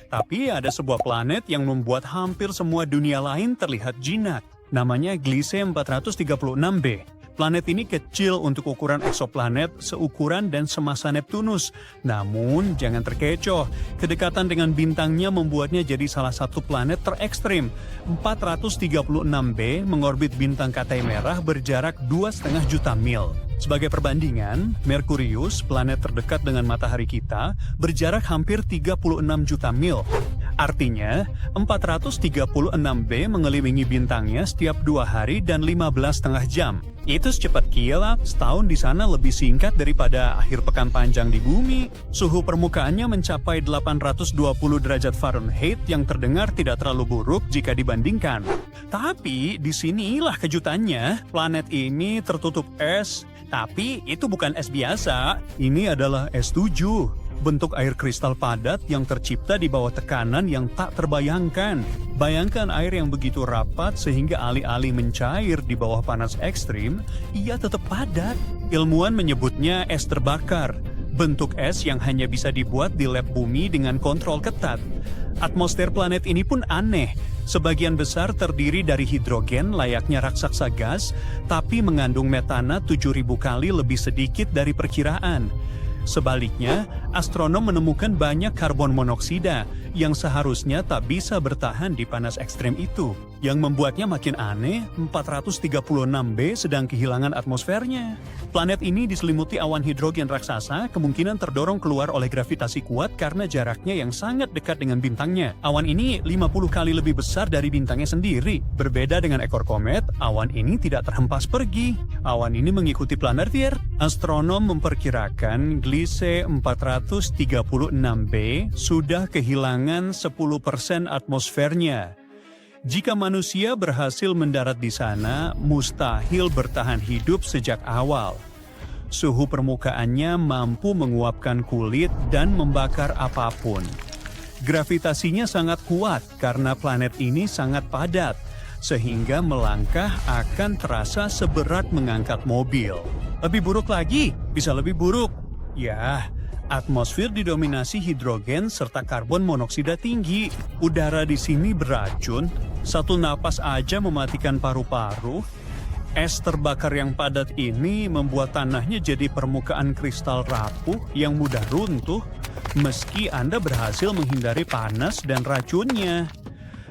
Tapi ada sebuah planet yang membuat hampir semua dunia lain terlihat jinak. Namanya Gliese 436b. Planet ini kecil untuk ukuran eksoplanet, seukuran dan semasa Neptunus. Namun, jangan terkecoh. Kedekatan dengan bintangnya membuatnya jadi salah satu planet terekstrim. 436b mengorbit bintang Katai Merah berjarak 2,5 juta mil. Sebagai perbandingan, Merkurius, planet terdekat dengan matahari kita, berjarak hampir 36 juta mil. Artinya, 436b mengelilingi bintangnya setiap 2 hari dan 15,5 jam. Itu secepat kilat, setahun di sana lebih singkat daripada akhir pekan panjang di bumi. Suhu permukaannya mencapai 820 derajat Fahrenheit yang terdengar tidak terlalu buruk jika dibandingkan. Tapi disinilah kejutannya, planet ini tertutup es. Tapi itu bukan es biasa, ini adalah es 7. Bentuk air kristal padat yang tercipta di bawah tekanan yang tak terbayangkan. Bayangkan air yang begitu rapat sehingga alih-alih mencair di bawah panas ekstrim, ia tetap padat. Ilmuwan menyebutnya es terbakar. Bentuk es yang hanya bisa dibuat di lab bumi dengan kontrol ketat. Atmosfer planet ini pun aneh. Sebagian besar terdiri dari hidrogen layaknya raksasa gas, tapi mengandung metana 7.000 kali lebih sedikit dari perkiraan. Sebaliknya, astronom menemukan banyak karbon monoksida yang seharusnya tak bisa bertahan di panas ekstrem itu. Yang membuatnya makin aneh, 436b sedang kehilangan atmosfernya. Planet ini diselimuti awan hidrogen raksasa, kemungkinan terdorong keluar oleh gravitasi kuat karena jaraknya yang sangat dekat dengan bintangnya. Awan ini 50 kali lebih besar dari bintangnya sendiri. Berbeda dengan ekor komet, awan ini tidak terhempas pergi. Awan ini mengikuti Planetary. Astronom memperkirakan Gliese 436b sudah kehilangan 10% atmosfernya. Jika manusia berhasil mendarat di sana, mustahil bertahan hidup sejak awal. Suhu permukaannya mampu menguapkan kulit dan membakar apapun. Gravitasinya sangat kuat karena planet ini sangat padat, sehingga melangkah akan terasa seberat mengangkat mobil. Lebih buruk lagi, bisa lebih buruk. Ya, atmosfer didominasi hidrogen serta karbon monoksida tinggi. Udara di sini beracun, satu napas aja mematikan paru-paru. Es terbakar yang padat ini membuat tanahnya jadi permukaan kristal rapuh yang mudah runtuh, meski Anda berhasil menghindari panas dan racunnya.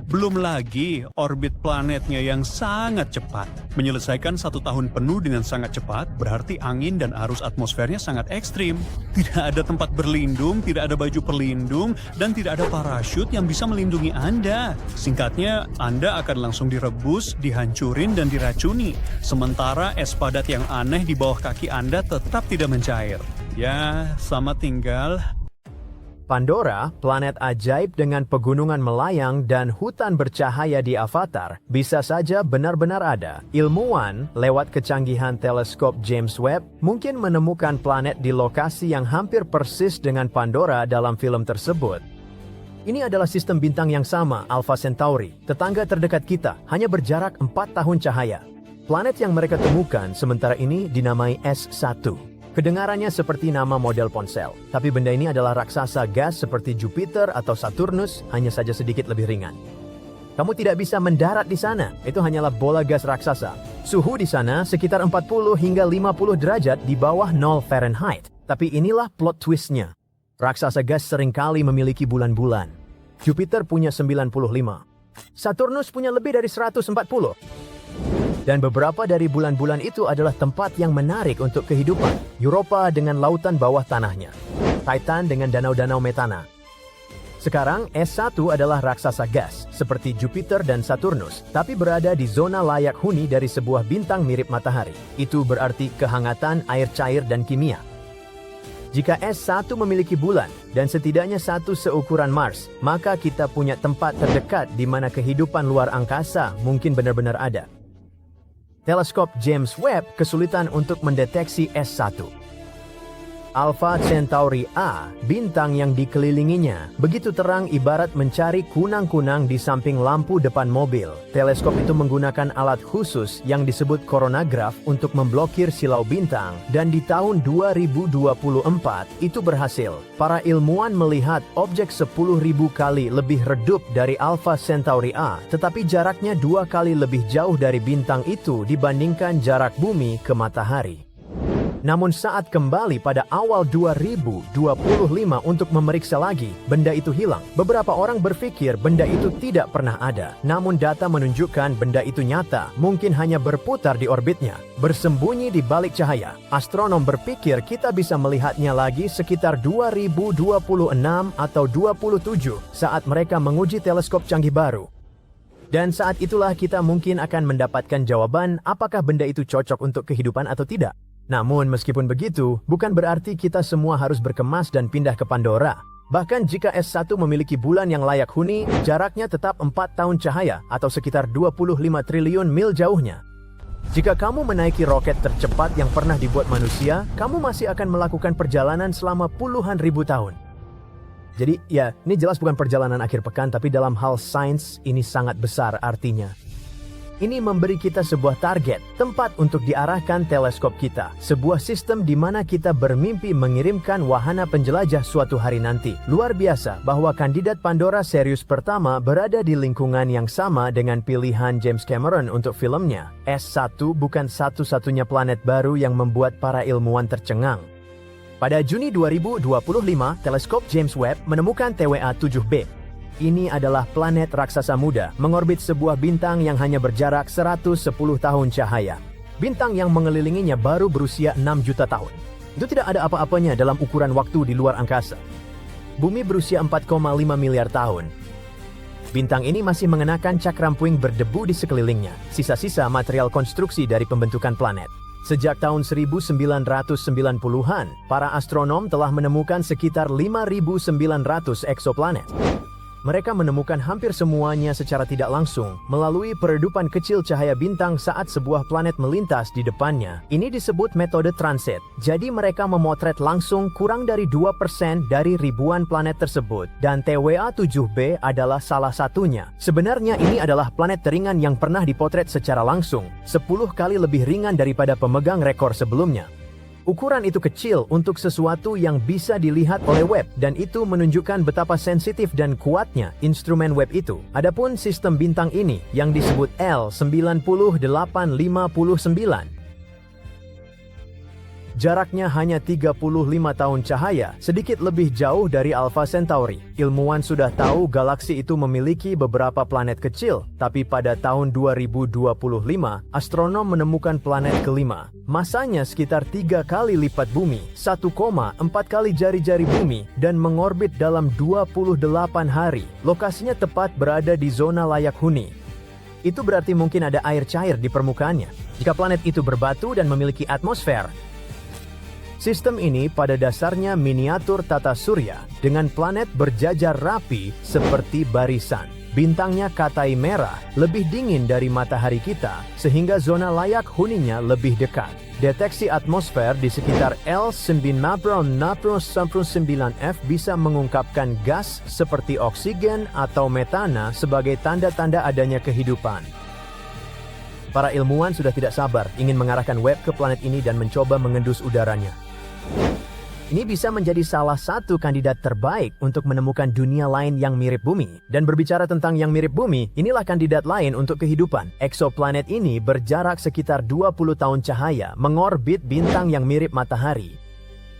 Belum lagi orbit planetnya yang sangat cepat. Menyelesaikan 1 tahun penuh dengan sangat cepat berarti angin dan arus atmosfernya sangat ekstrim. Tidak ada tempat berlindung, tidak ada baju pelindung, dan tidak ada parachute yang bisa melindungi Anda. Singkatnya, Anda akan langsung direbus, dihancurin, dan diracuni. Sementara es padat yang aneh di bawah kaki Anda tetap tidak mencair. Ya, selamat tinggal. Pandora, planet ajaib dengan pegunungan melayang dan hutan bercahaya di Avatar, bisa saja benar-benar ada. Ilmuwan, lewat kecanggihan teleskop James Webb, mungkin menemukan planet di lokasi yang hampir persis dengan Pandora dalam film tersebut. Ini adalah sistem bintang yang sama, Alpha Centauri, tetangga terdekat kita, hanya berjarak 4 tahun cahaya. Planet yang mereka temukan sementara ini dinamai S1. Kedengarannya seperti nama model ponsel, tapi benda ini adalah raksasa gas seperti Jupiter atau Saturnus, hanya saja sedikit lebih ringan. Kamu tidak bisa mendarat di sana, itu hanyalah bola gas raksasa. Suhu di sana sekitar 40 hingga 50 derajat di bawah 0 Fahrenheit. Tapi inilah plot twistnya. Raksasa gas seringkali memiliki bulan-bulan. Jupiter punya 95. Saturnus punya lebih dari 140. Dan beberapa dari bulan-bulan itu adalah tempat yang menarik untuk kehidupan. Europa dengan lautan bawah tanahnya. Titan dengan danau-danau metana. Sekarang, S1 adalah raksasa gas, seperti Jupiter dan Saturnus, tapi berada di zona layak huni dari sebuah bintang mirip matahari. Itu berarti kehangatan, air cair, dan kimia. Jika S1 memiliki bulan, dan setidaknya satu seukuran Mars, maka kita punya tempat terdekat di mana kehidupan luar angkasa mungkin benar-benar ada. Teleskop James Webb kesulitan untuk mendeteksi S1. Alpha Centauri A, bintang yang dikelilinginya, begitu terang ibarat mencari kunang-kunang di samping lampu depan mobil. Teleskop itu menggunakan alat khusus yang disebut koronagraf untuk memblokir silau bintang, dan di tahun 2024 itu berhasil. Para ilmuwan melihat objek 10.000 kali lebih redup dari Alpha Centauri A, tetapi jaraknya 2 kali lebih jauh dari bintang itu dibandingkan jarak bumi ke matahari. Namun saat kembali pada awal 2025 untuk memeriksa lagi, benda itu hilang. Beberapa orang berpikir benda itu tidak pernah ada. Namun data menunjukkan benda itu nyata, mungkin hanya berputar di orbitnya, bersembunyi di balik cahaya. Astronom berpikir kita bisa melihatnya lagi sekitar 2026 atau 27 saat mereka menguji teleskop canggih baru. Dan saat itulah kita mungkin akan mendapatkan jawaban apakah benda itu cocok untuk kehidupan atau tidak. Namun meskipun begitu, bukan berarti kita semua harus berkemas dan pindah ke Pandora. Bahkan jika S1 memiliki bulan yang layak huni, jaraknya tetap 4 tahun cahaya atau sekitar 25 triliun mil jauhnya. Jika kamu menaiki roket tercepat yang pernah dibuat manusia, kamu masih akan melakukan perjalanan selama puluhan ribu tahun. Jadi ya, ini jelas bukan perjalanan akhir pekan, tapi dalam hal sains ini sangat besar artinya. Ini memberi kita sebuah target, tempat untuk diarahkan teleskop kita. Sebuah sistem di mana kita bermimpi mengirimkan wahana penjelajah suatu hari nanti. Luar biasa bahwa kandidat Pandora Sirius pertama berada di lingkungan yang sama dengan pilihan James Cameron untuk filmnya. S1 bukan satu-satunya planet baru yang membuat para ilmuwan tercengang. Pada Juni 2025, teleskop James Webb menemukan TWA-7b. Ini adalah planet raksasa muda, mengorbit sebuah bintang yang hanya berjarak 110 tahun cahaya. Bintang yang mengelilinginya baru berusia 6 juta tahun. Itu tidak ada apa-apanya dalam ukuran waktu di luar angkasa. Bumi berusia 4,5 miliar tahun. Bintang ini masih mengenakan cakram puing berdebu di sekelilingnya, sisa-sisa material konstruksi dari pembentukan planet. Sejak tahun 1990-an, para astronom telah menemukan sekitar 5.900 eksoplanet. Mereka menemukan hampir semuanya secara tidak langsung melalui peredupan kecil cahaya bintang saat sebuah planet melintas di depannya. Ini disebut metode transit. Jadi mereka memotret langsung kurang dari 2% dari ribuan planet tersebut. Dan TWA-7b adalah salah satunya. Sebenarnya ini adalah planet teringan yang pernah dipotret secara langsung, 10 kali lebih ringan daripada pemegang rekor sebelumnya. Ukuran itu kecil untuk sesuatu yang bisa dilihat oleh Webb, dan itu menunjukkan betapa sensitif dan kuatnya instrumen Webb itu. Adapun sistem bintang ini yang disebut L9859. Jaraknya hanya 35 tahun cahaya, sedikit lebih jauh dari Alpha Centauri. Ilmuwan sudah tahu galaksi itu memiliki beberapa planet kecil, tapi pada tahun 2025, astronom menemukan planet kelima. Masanya sekitar 3 kali lipat bumi, 1,4 kali jari-jari bumi, dan mengorbit dalam 28 hari. Lokasinya tepat berada di zona layak huni. Itu berarti mungkin ada air cair di permukaannya. Jika planet itu berbatu dan memiliki atmosfer, sistem ini pada dasarnya miniatur tata surya dengan planet berjajar rapi seperti barisan. Bintangnya katai merah, lebih dingin dari matahari kita, sehingga zona layak huninya lebih dekat. Deteksi atmosfer di sekitar L999F bisa mengungkapkan gas seperti oksigen atau metana sebagai tanda-tanda adanya kehidupan. Para ilmuwan sudah tidak sabar ingin mengarahkan Webb ke planet ini dan mencoba mengendus udaranya. Ini bisa menjadi salah satu kandidat terbaik untuk menemukan dunia lain yang mirip bumi. Dan berbicara tentang yang mirip bumi, inilah kandidat lain untuk kehidupan. Eksoplanet ini berjarak sekitar 20 tahun cahaya, mengorbit bintang yang mirip matahari.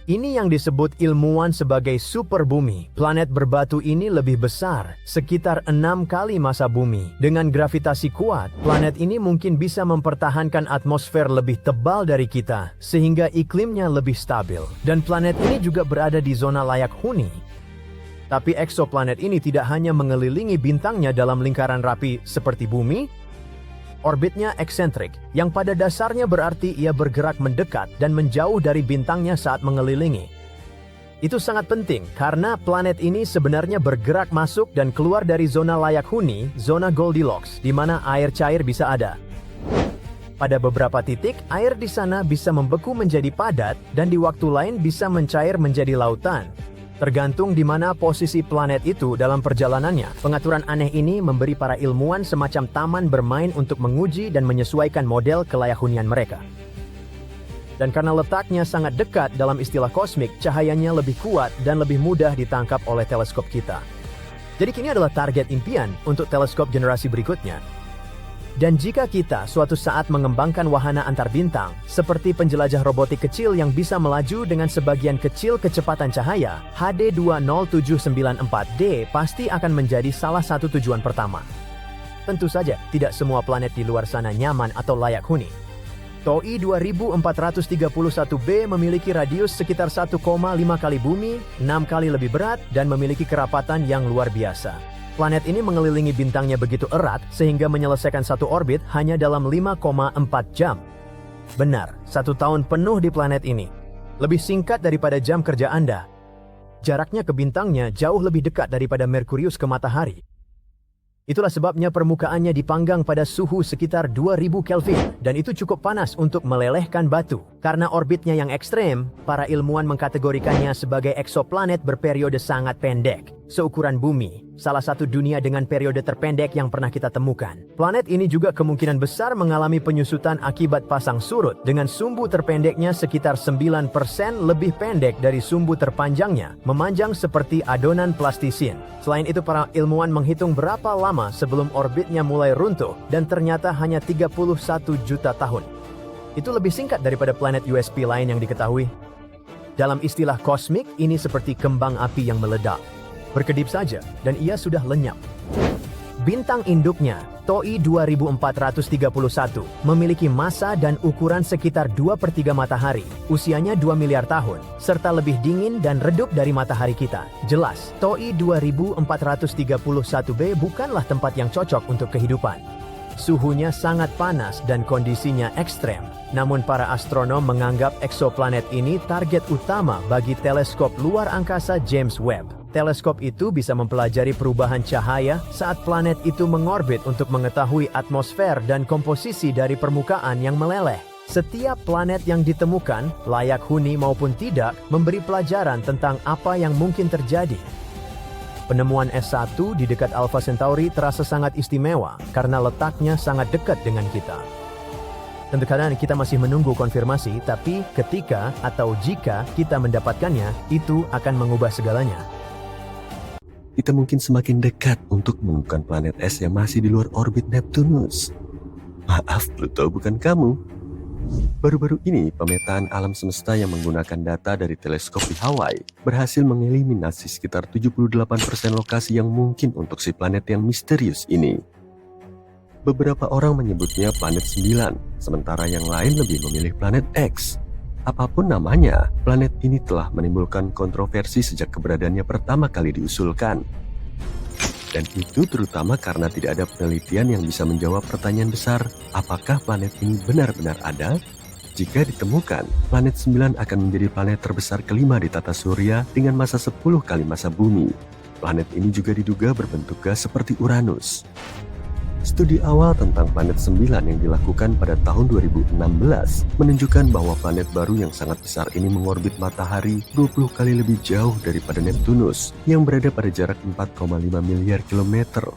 Ini yang disebut ilmuwan sebagai superbumi. Planet berbatu ini lebih besar, sekitar 6 kali massa bumi. Dengan gravitasi kuat, planet ini mungkin bisa mempertahankan atmosfer lebih tebal dari kita, sehingga iklimnya lebih stabil. Dan planet ini juga berada di zona layak huni. Tapi eksoplanet ini tidak hanya mengelilingi bintangnya dalam lingkaran rapi seperti bumi. Orbitnya eksentrik, yang pada dasarnya berarti ia bergerak mendekat dan menjauh dari bintangnya saat mengelilingi. Itu sangat penting karena planet ini sebenarnya bergerak masuk dan keluar dari zona layak huni, zona Goldilocks, di mana air cair bisa ada. Pada beberapa titik, air di sana bisa membeku menjadi padat dan di waktu lain bisa mencair menjadi lautan. Tergantung di mana posisi planet itu dalam perjalanannya. Pengaturan aneh ini memberi para ilmuwan semacam taman bermain untuk menguji dan menyesuaikan model kelayakunian mereka. Dan karena letaknya sangat dekat dalam istilah kosmik, cahayanya lebih kuat dan lebih mudah ditangkap oleh teleskop kita. Jadi kini adalah target impian untuk teleskop generasi berikutnya. Dan jika kita suatu saat mengembangkan wahana antar bintang, seperti penjelajah robotik kecil yang bisa melaju dengan sebagian kecil kecepatan cahaya, HD 20794D pasti akan menjadi salah satu tujuan pertama. Tentu saja, tidak semua planet di luar sana nyaman atau layak huni. TOI 2431b memiliki radius sekitar 1,5 kali bumi, 6 kali lebih berat, dan memiliki kerapatan yang luar biasa. Planet ini mengelilingi bintangnya begitu erat sehingga menyelesaikan satu orbit hanya dalam 5,4 jam. Benar, 1 tahun penuh di planet ini. Lebih singkat daripada jam kerja Anda. Jaraknya ke bintangnya jauh lebih dekat daripada Merkurius ke matahari. Itulah sebabnya permukaannya dipanggang pada suhu sekitar 2000 Kelvin dan itu cukup panas untuk melelehkan batu. Karena orbitnya yang ekstrem, para ilmuwan mengkategorikannya sebagai eksoplanet berperiode sangat pendek, seukuran bumi, salah satu dunia dengan periode terpendek yang pernah kita temukan. Planet ini juga kemungkinan besar mengalami penyusutan akibat pasang surut dengan sumbu terpendeknya sekitar 9% lebih pendek dari sumbu terpanjangnya, memanjang seperti adonan plastisin. Selain itu, para ilmuwan menghitung berapa lama sebelum orbitnya mulai runtuh dan ternyata hanya 31 juta tahun. Itu lebih singkat daripada planet USP lain yang diketahui. Dalam istilah kosmik, ini seperti kembang api yang meledak. Berkedip saja, dan ia sudah lenyap. Bintang induknya, TOI 2431, memiliki massa dan ukuran sekitar 2/3 matahari, usianya 2 miliar tahun, serta lebih dingin dan redup dari matahari kita. Jelas, TOI 2431b bukanlah tempat yang cocok untuk kehidupan. Suhunya sangat panas dan kondisinya ekstrem. Namun para astronom menganggap eksoplanet ini target utama bagi teleskop luar angkasa James Webb. Teleskop itu bisa mempelajari perubahan cahaya saat planet itu mengorbit untuk mengetahui atmosfer dan komposisi dari permukaan yang meleleh. Setiap planet yang ditemukan, layak huni maupun tidak, memberi pelajaran tentang apa yang mungkin terjadi. Penemuan S1 di dekat Alpha Centauri terasa sangat istimewa karena letaknya sangat dekat dengan kita. Tentu kadang kita masih menunggu konfirmasi, tapi ketika atau jika kita mendapatkannya, itu akan mengubah segalanya. Kita mungkin semakin dekat untuk menemukan planet es yang masih di luar orbit Neptunus. Maaf, Pluto bukan kamu. Baru-baru ini, pemetaan alam semesta yang menggunakan data dari teleskop di Hawaii berhasil mengeliminasi sekitar 78% lokasi yang mungkin untuk si planet yang misterius ini. Beberapa orang menyebutnya planet 9, sementara yang lain lebih memilih planet X. Apapun namanya, planet ini telah menimbulkan kontroversi sejak keberadaannya pertama kali diusulkan. Dan itu terutama karena tidak ada penelitian yang bisa menjawab pertanyaan besar, apakah planet ini benar-benar ada? Jika ditemukan, planet 9 akan menjadi planet terbesar kelima di tata surya dengan massa 10 kali massa bumi. Planet ini juga diduga berbentuk gas seperti Uranus. Studi awal tentang planet 9 yang dilakukan pada tahun 2016 menunjukkan bahwa planet baru yang sangat besar ini mengorbit matahari 20 kali lebih jauh daripada Neptunus yang berada pada jarak 4,5 miliar kilometer.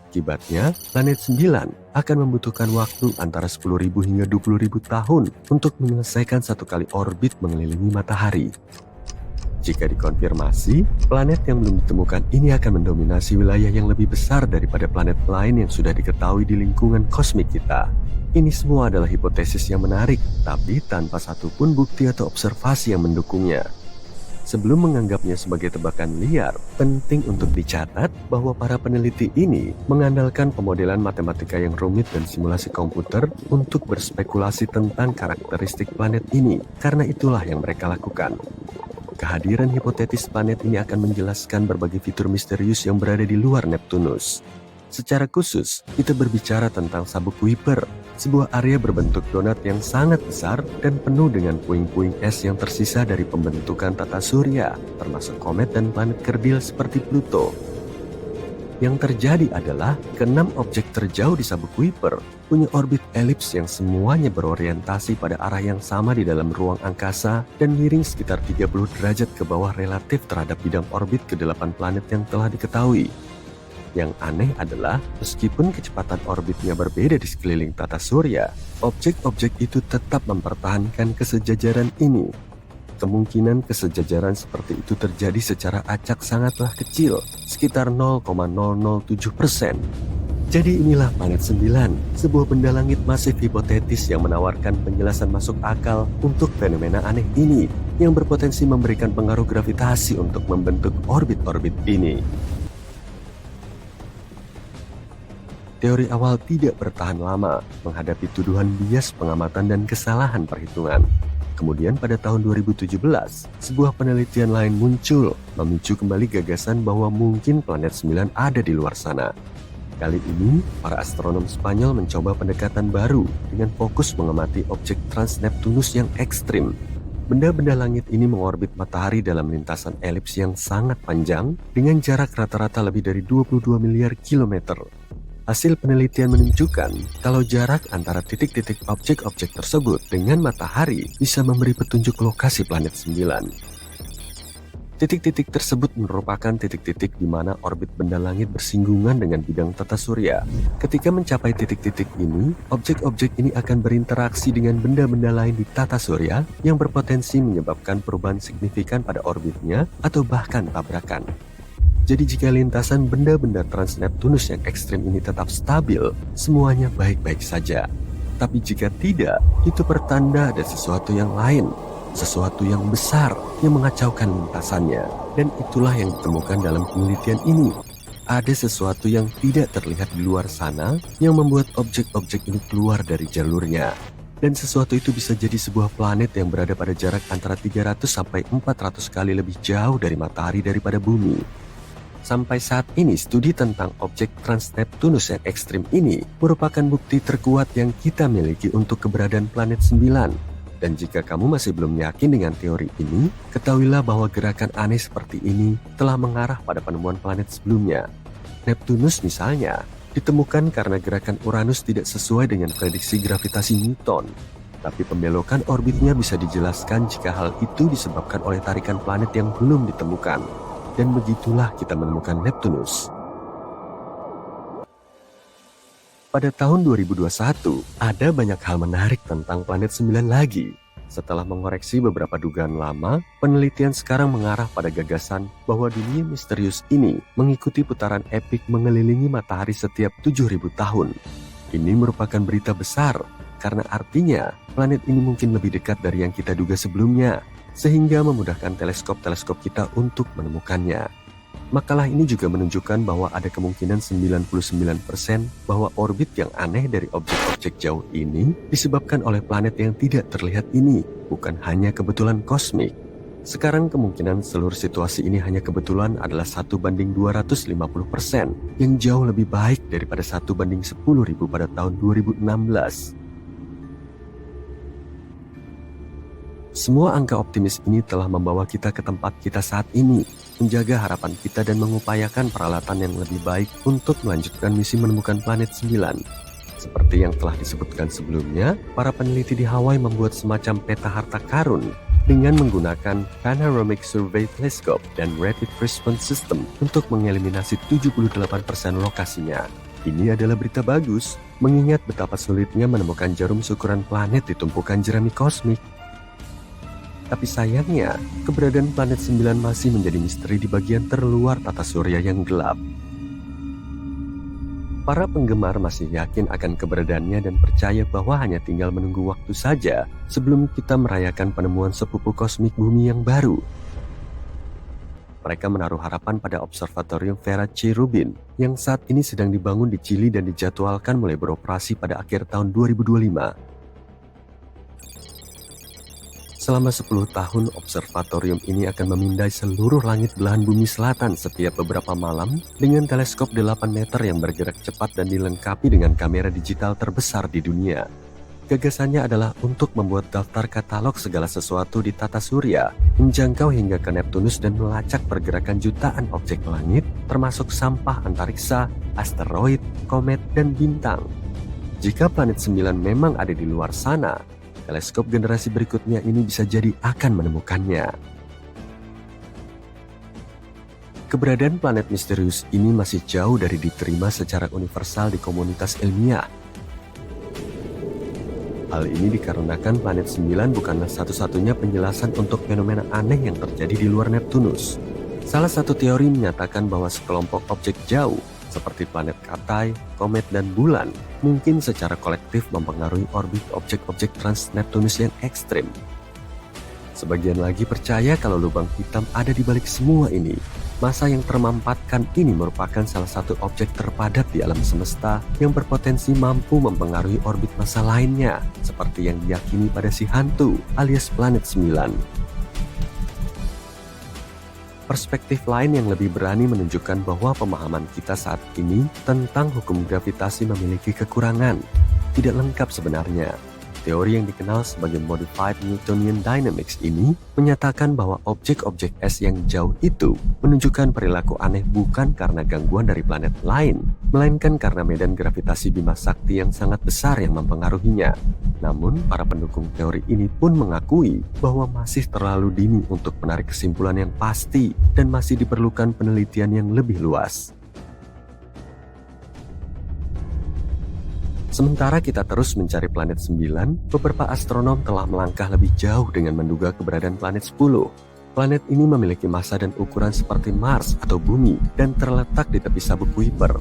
Akibatnya, planet 9 akan membutuhkan waktu antara 10.000 hingga 20.000 tahun untuk menyelesaikan satu kali orbit mengelilingi matahari. Jika dikonfirmasi, planet yang belum ditemukan ini akan mendominasi wilayah yang lebih besar daripada planet lain yang sudah diketahui di lingkungan kosmik kita. Ini semua adalah hipotesis yang menarik, tapi tanpa satupun bukti atau observasi yang mendukungnya. Sebelum menganggapnya sebagai tebakan liar, penting untuk dicatat bahwa para peneliti ini mengandalkan pemodelan matematika yang rumit dan simulasi komputer untuk berspekulasi tentang karakteristik planet ini, karena itulah yang mereka lakukan. Kehadiran hipotetis planet ini akan menjelaskan berbagai fitur misterius yang berada di luar Neptunus. Secara khusus, kita berbicara tentang sabuk Kuiper, sebuah area berbentuk donat yang sangat besar dan penuh dengan puing-puing es yang tersisa dari pembentukan tata surya, termasuk komet dan planet kerdil seperti Pluto. Yang terjadi adalah keenam objek terjauh di sabuk Kuiper punya orbit elips yang semuanya berorientasi pada arah yang sama di dalam ruang angkasa dan miring sekitar 30 derajat ke bawah relatif terhadap bidang orbit ke-8 planet yang telah diketahui. Yang aneh adalah, meskipun kecepatan orbitnya berbeda di sekeliling tata surya, objek-objek itu tetap mempertahankan kesejajaran ini. Kemungkinan kesejajaran seperti itu terjadi secara acak sangatlah kecil, sekitar 0,007%. Jadi inilah planet 9, sebuah benda langit masif hipotetis yang menawarkan penjelasan masuk akal untuk fenomena aneh ini, yang berpotensi memberikan pengaruh gravitasi untuk membentuk orbit-orbit ini. Teori awal tidak bertahan lama menghadapi tuduhan bias pengamatan dan kesalahan perhitungan. Kemudian pada tahun 2017, sebuah penelitian lain muncul, memicu kembali gagasan bahwa mungkin planet 9 ada di luar sana. Kali ini, para astronom Spanyol mencoba pendekatan baru dengan fokus mengamati objek Transneptunus yang ekstrim. Benda-benda langit ini mengorbit matahari dalam lintasan elips yang sangat panjang dengan jarak rata-rata lebih dari 22 miliar kilometer. Hasil penelitian menunjukkan kalau jarak antara titik-titik objek-objek tersebut dengan matahari bisa memberi petunjuk lokasi planet 9. Titik-titik tersebut merupakan titik-titik di mana orbit benda langit bersinggungan dengan bidang tata surya. Ketika mencapai titik-titik ini, objek-objek ini akan berinteraksi dengan benda-benda lain di tata surya yang berpotensi menyebabkan perubahan signifikan pada orbitnya atau bahkan tabrakan. Jadi jika lintasan benda-benda Transneptunus yang ekstrim ini tetap stabil, semuanya baik-baik saja. Tapi jika tidak, itu pertanda ada sesuatu yang lain, sesuatu yang besar yang mengacaukan lintasannya. Dan itulah yang ditemukan dalam penelitian ini. Ada sesuatu yang tidak terlihat di luar sana yang membuat objek-objek ini keluar dari jalurnya. Dan sesuatu itu bisa jadi sebuah planet yang berada pada jarak antara 300 sampai 400 kali lebih jauh dari matahari daripada bumi. Sampai saat ini, studi tentang objek Transneptunus yang ekstrim ini merupakan bukti terkuat yang kita miliki untuk keberadaan planet 9. Dan jika kamu masih belum yakin dengan teori ini, ketahuilah bahwa gerakan aneh seperti ini telah mengarah pada penemuan planet sebelumnya. Neptunus misalnya, ditemukan karena gerakan Uranus tidak sesuai dengan prediksi gravitasi Newton. Tapi pembelokan orbitnya bisa dijelaskan jika hal itu disebabkan oleh tarikan planet yang belum ditemukan. Dan begitulah kita menemukan Neptunus. Pada tahun 2021, ada banyak hal menarik tentang planet 9 lagi. Setelah mengoreksi beberapa dugaan lama, penelitian sekarang mengarah pada gagasan bahwa dunia misterius ini mengikuti putaran epik mengelilingi matahari setiap 7.000 tahun. Ini merupakan berita besar, karena artinya planet ini mungkin lebih dekat dari yang kita duga sebelumnya, sehingga memudahkan teleskop-teleskop kita untuk menemukannya. Makalah ini juga menunjukkan bahwa ada kemungkinan 99% bahwa orbit yang aneh dari objek-objek jauh ini disebabkan oleh planet yang tidak terlihat ini, bukan hanya kebetulan kosmik. Sekarang kemungkinan seluruh situasi ini hanya kebetulan adalah 1/250%, yang jauh lebih baik daripada 1/10.000 pada tahun 2016. Semua angka optimis ini telah membawa kita ke tempat kita saat ini, menjaga harapan kita dan mengupayakan peralatan yang lebih baik untuk melanjutkan misi menemukan planet 9. Seperti yang telah disebutkan sebelumnya, para peneliti di Hawaii membuat semacam peta harta karun dengan menggunakan Panoramic Survey Telescope dan Rapid Response System untuk mengeliminasi 78% lokasinya. Ini adalah berita bagus, mengingat betapa sulitnya menemukan jarum syukuran planet di tumpukan jerami kosmik. Tapi sayangnya, keberadaan planet 9 masih menjadi misteri di bagian terluar tata surya yang gelap. Para penggemar masih yakin akan keberadaannya dan percaya bahwa hanya tinggal menunggu waktu saja sebelum kita merayakan penemuan sepupu kosmik bumi yang baru. mereka menaruh harapan pada Observatorium Vera C. Rubin yang saat ini sedang dibangun di Chili dan dijadwalkan mulai beroperasi pada akhir tahun 2025. Selama 10 tahun, observatorium ini akan memindai seluruh langit belahan bumi selatan setiap beberapa malam dengan teleskop 8 meter yang bergerak cepat dan dilengkapi dengan kamera digital terbesar di dunia. Gagasannya adalah untuk membuat daftar katalog segala sesuatu di tata surya, menjangkau hingga ke Neptunus dan melacak pergerakan jutaan objek langit, termasuk sampah antariksa, asteroid, komet, dan bintang. Jika planet 9 memang ada di luar sana, teleskop generasi berikutnya ini bisa jadi akan menemukannya. Keberadaan planet misterius ini masih jauh dari diterima secara universal di komunitas ilmiah. Hal ini dikarenakan planet 9 bukanlah satu-satunya penjelasan untuk fenomena aneh yang terjadi di luar Neptunus. Salah satu teori menyatakan bahwa sekelompok objek jauh, seperti planet Katai, komet, dan bulan, mungkin secara kolektif mempengaruhi orbit objek-objek trans-Neptunus yang ekstrim. Sebagian lagi percaya kalau lubang hitam ada di balik semua ini. Massa yang termampatkan ini merupakan salah satu objek terpadat di alam semesta yang berpotensi mampu mempengaruhi orbit massa lainnya, seperti yang diyakini pada si hantu alias planet 9. Perspektif lain yang lebih berani menunjukkan bahwa pemahaman kita saat ini tentang hukum gravitasi memiliki kekurangan, tidak lengkap sebenarnya. Teori yang dikenal sebagai Modified Newtonian Dynamics ini menyatakan bahwa objek-objek es yang jauh itu menunjukkan perilaku aneh bukan karena gangguan dari planet lain, melainkan karena medan gravitasi Bima Sakti yang sangat besar yang mempengaruhinya. Namun, para pendukung teori ini pun mengakui bahwa masih terlalu dini untuk menarik kesimpulan yang pasti dan masih diperlukan penelitian yang lebih luas. Sementara kita terus mencari planet 9, beberapa astronom telah melangkah lebih jauh dengan menduga keberadaan planet 10. Planet ini memiliki massa dan ukuran seperti Mars atau Bumi dan terletak di tepi sabuk Kuiper.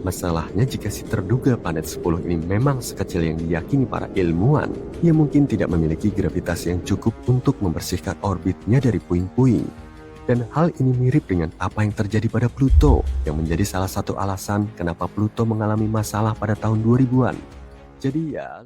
Masalahnya jika si terduga planet 10 ini memang sekecil yang diyakini para ilmuwan, ia mungkin tidak memiliki gravitasi yang cukup untuk membersihkan orbitnya dari puing-puing. Dan hal ini mirip dengan apa yang terjadi pada Pluto, yang menjadi salah satu alasan kenapa Pluto mengalami masalah pada tahun 2000-an. Jadi ya...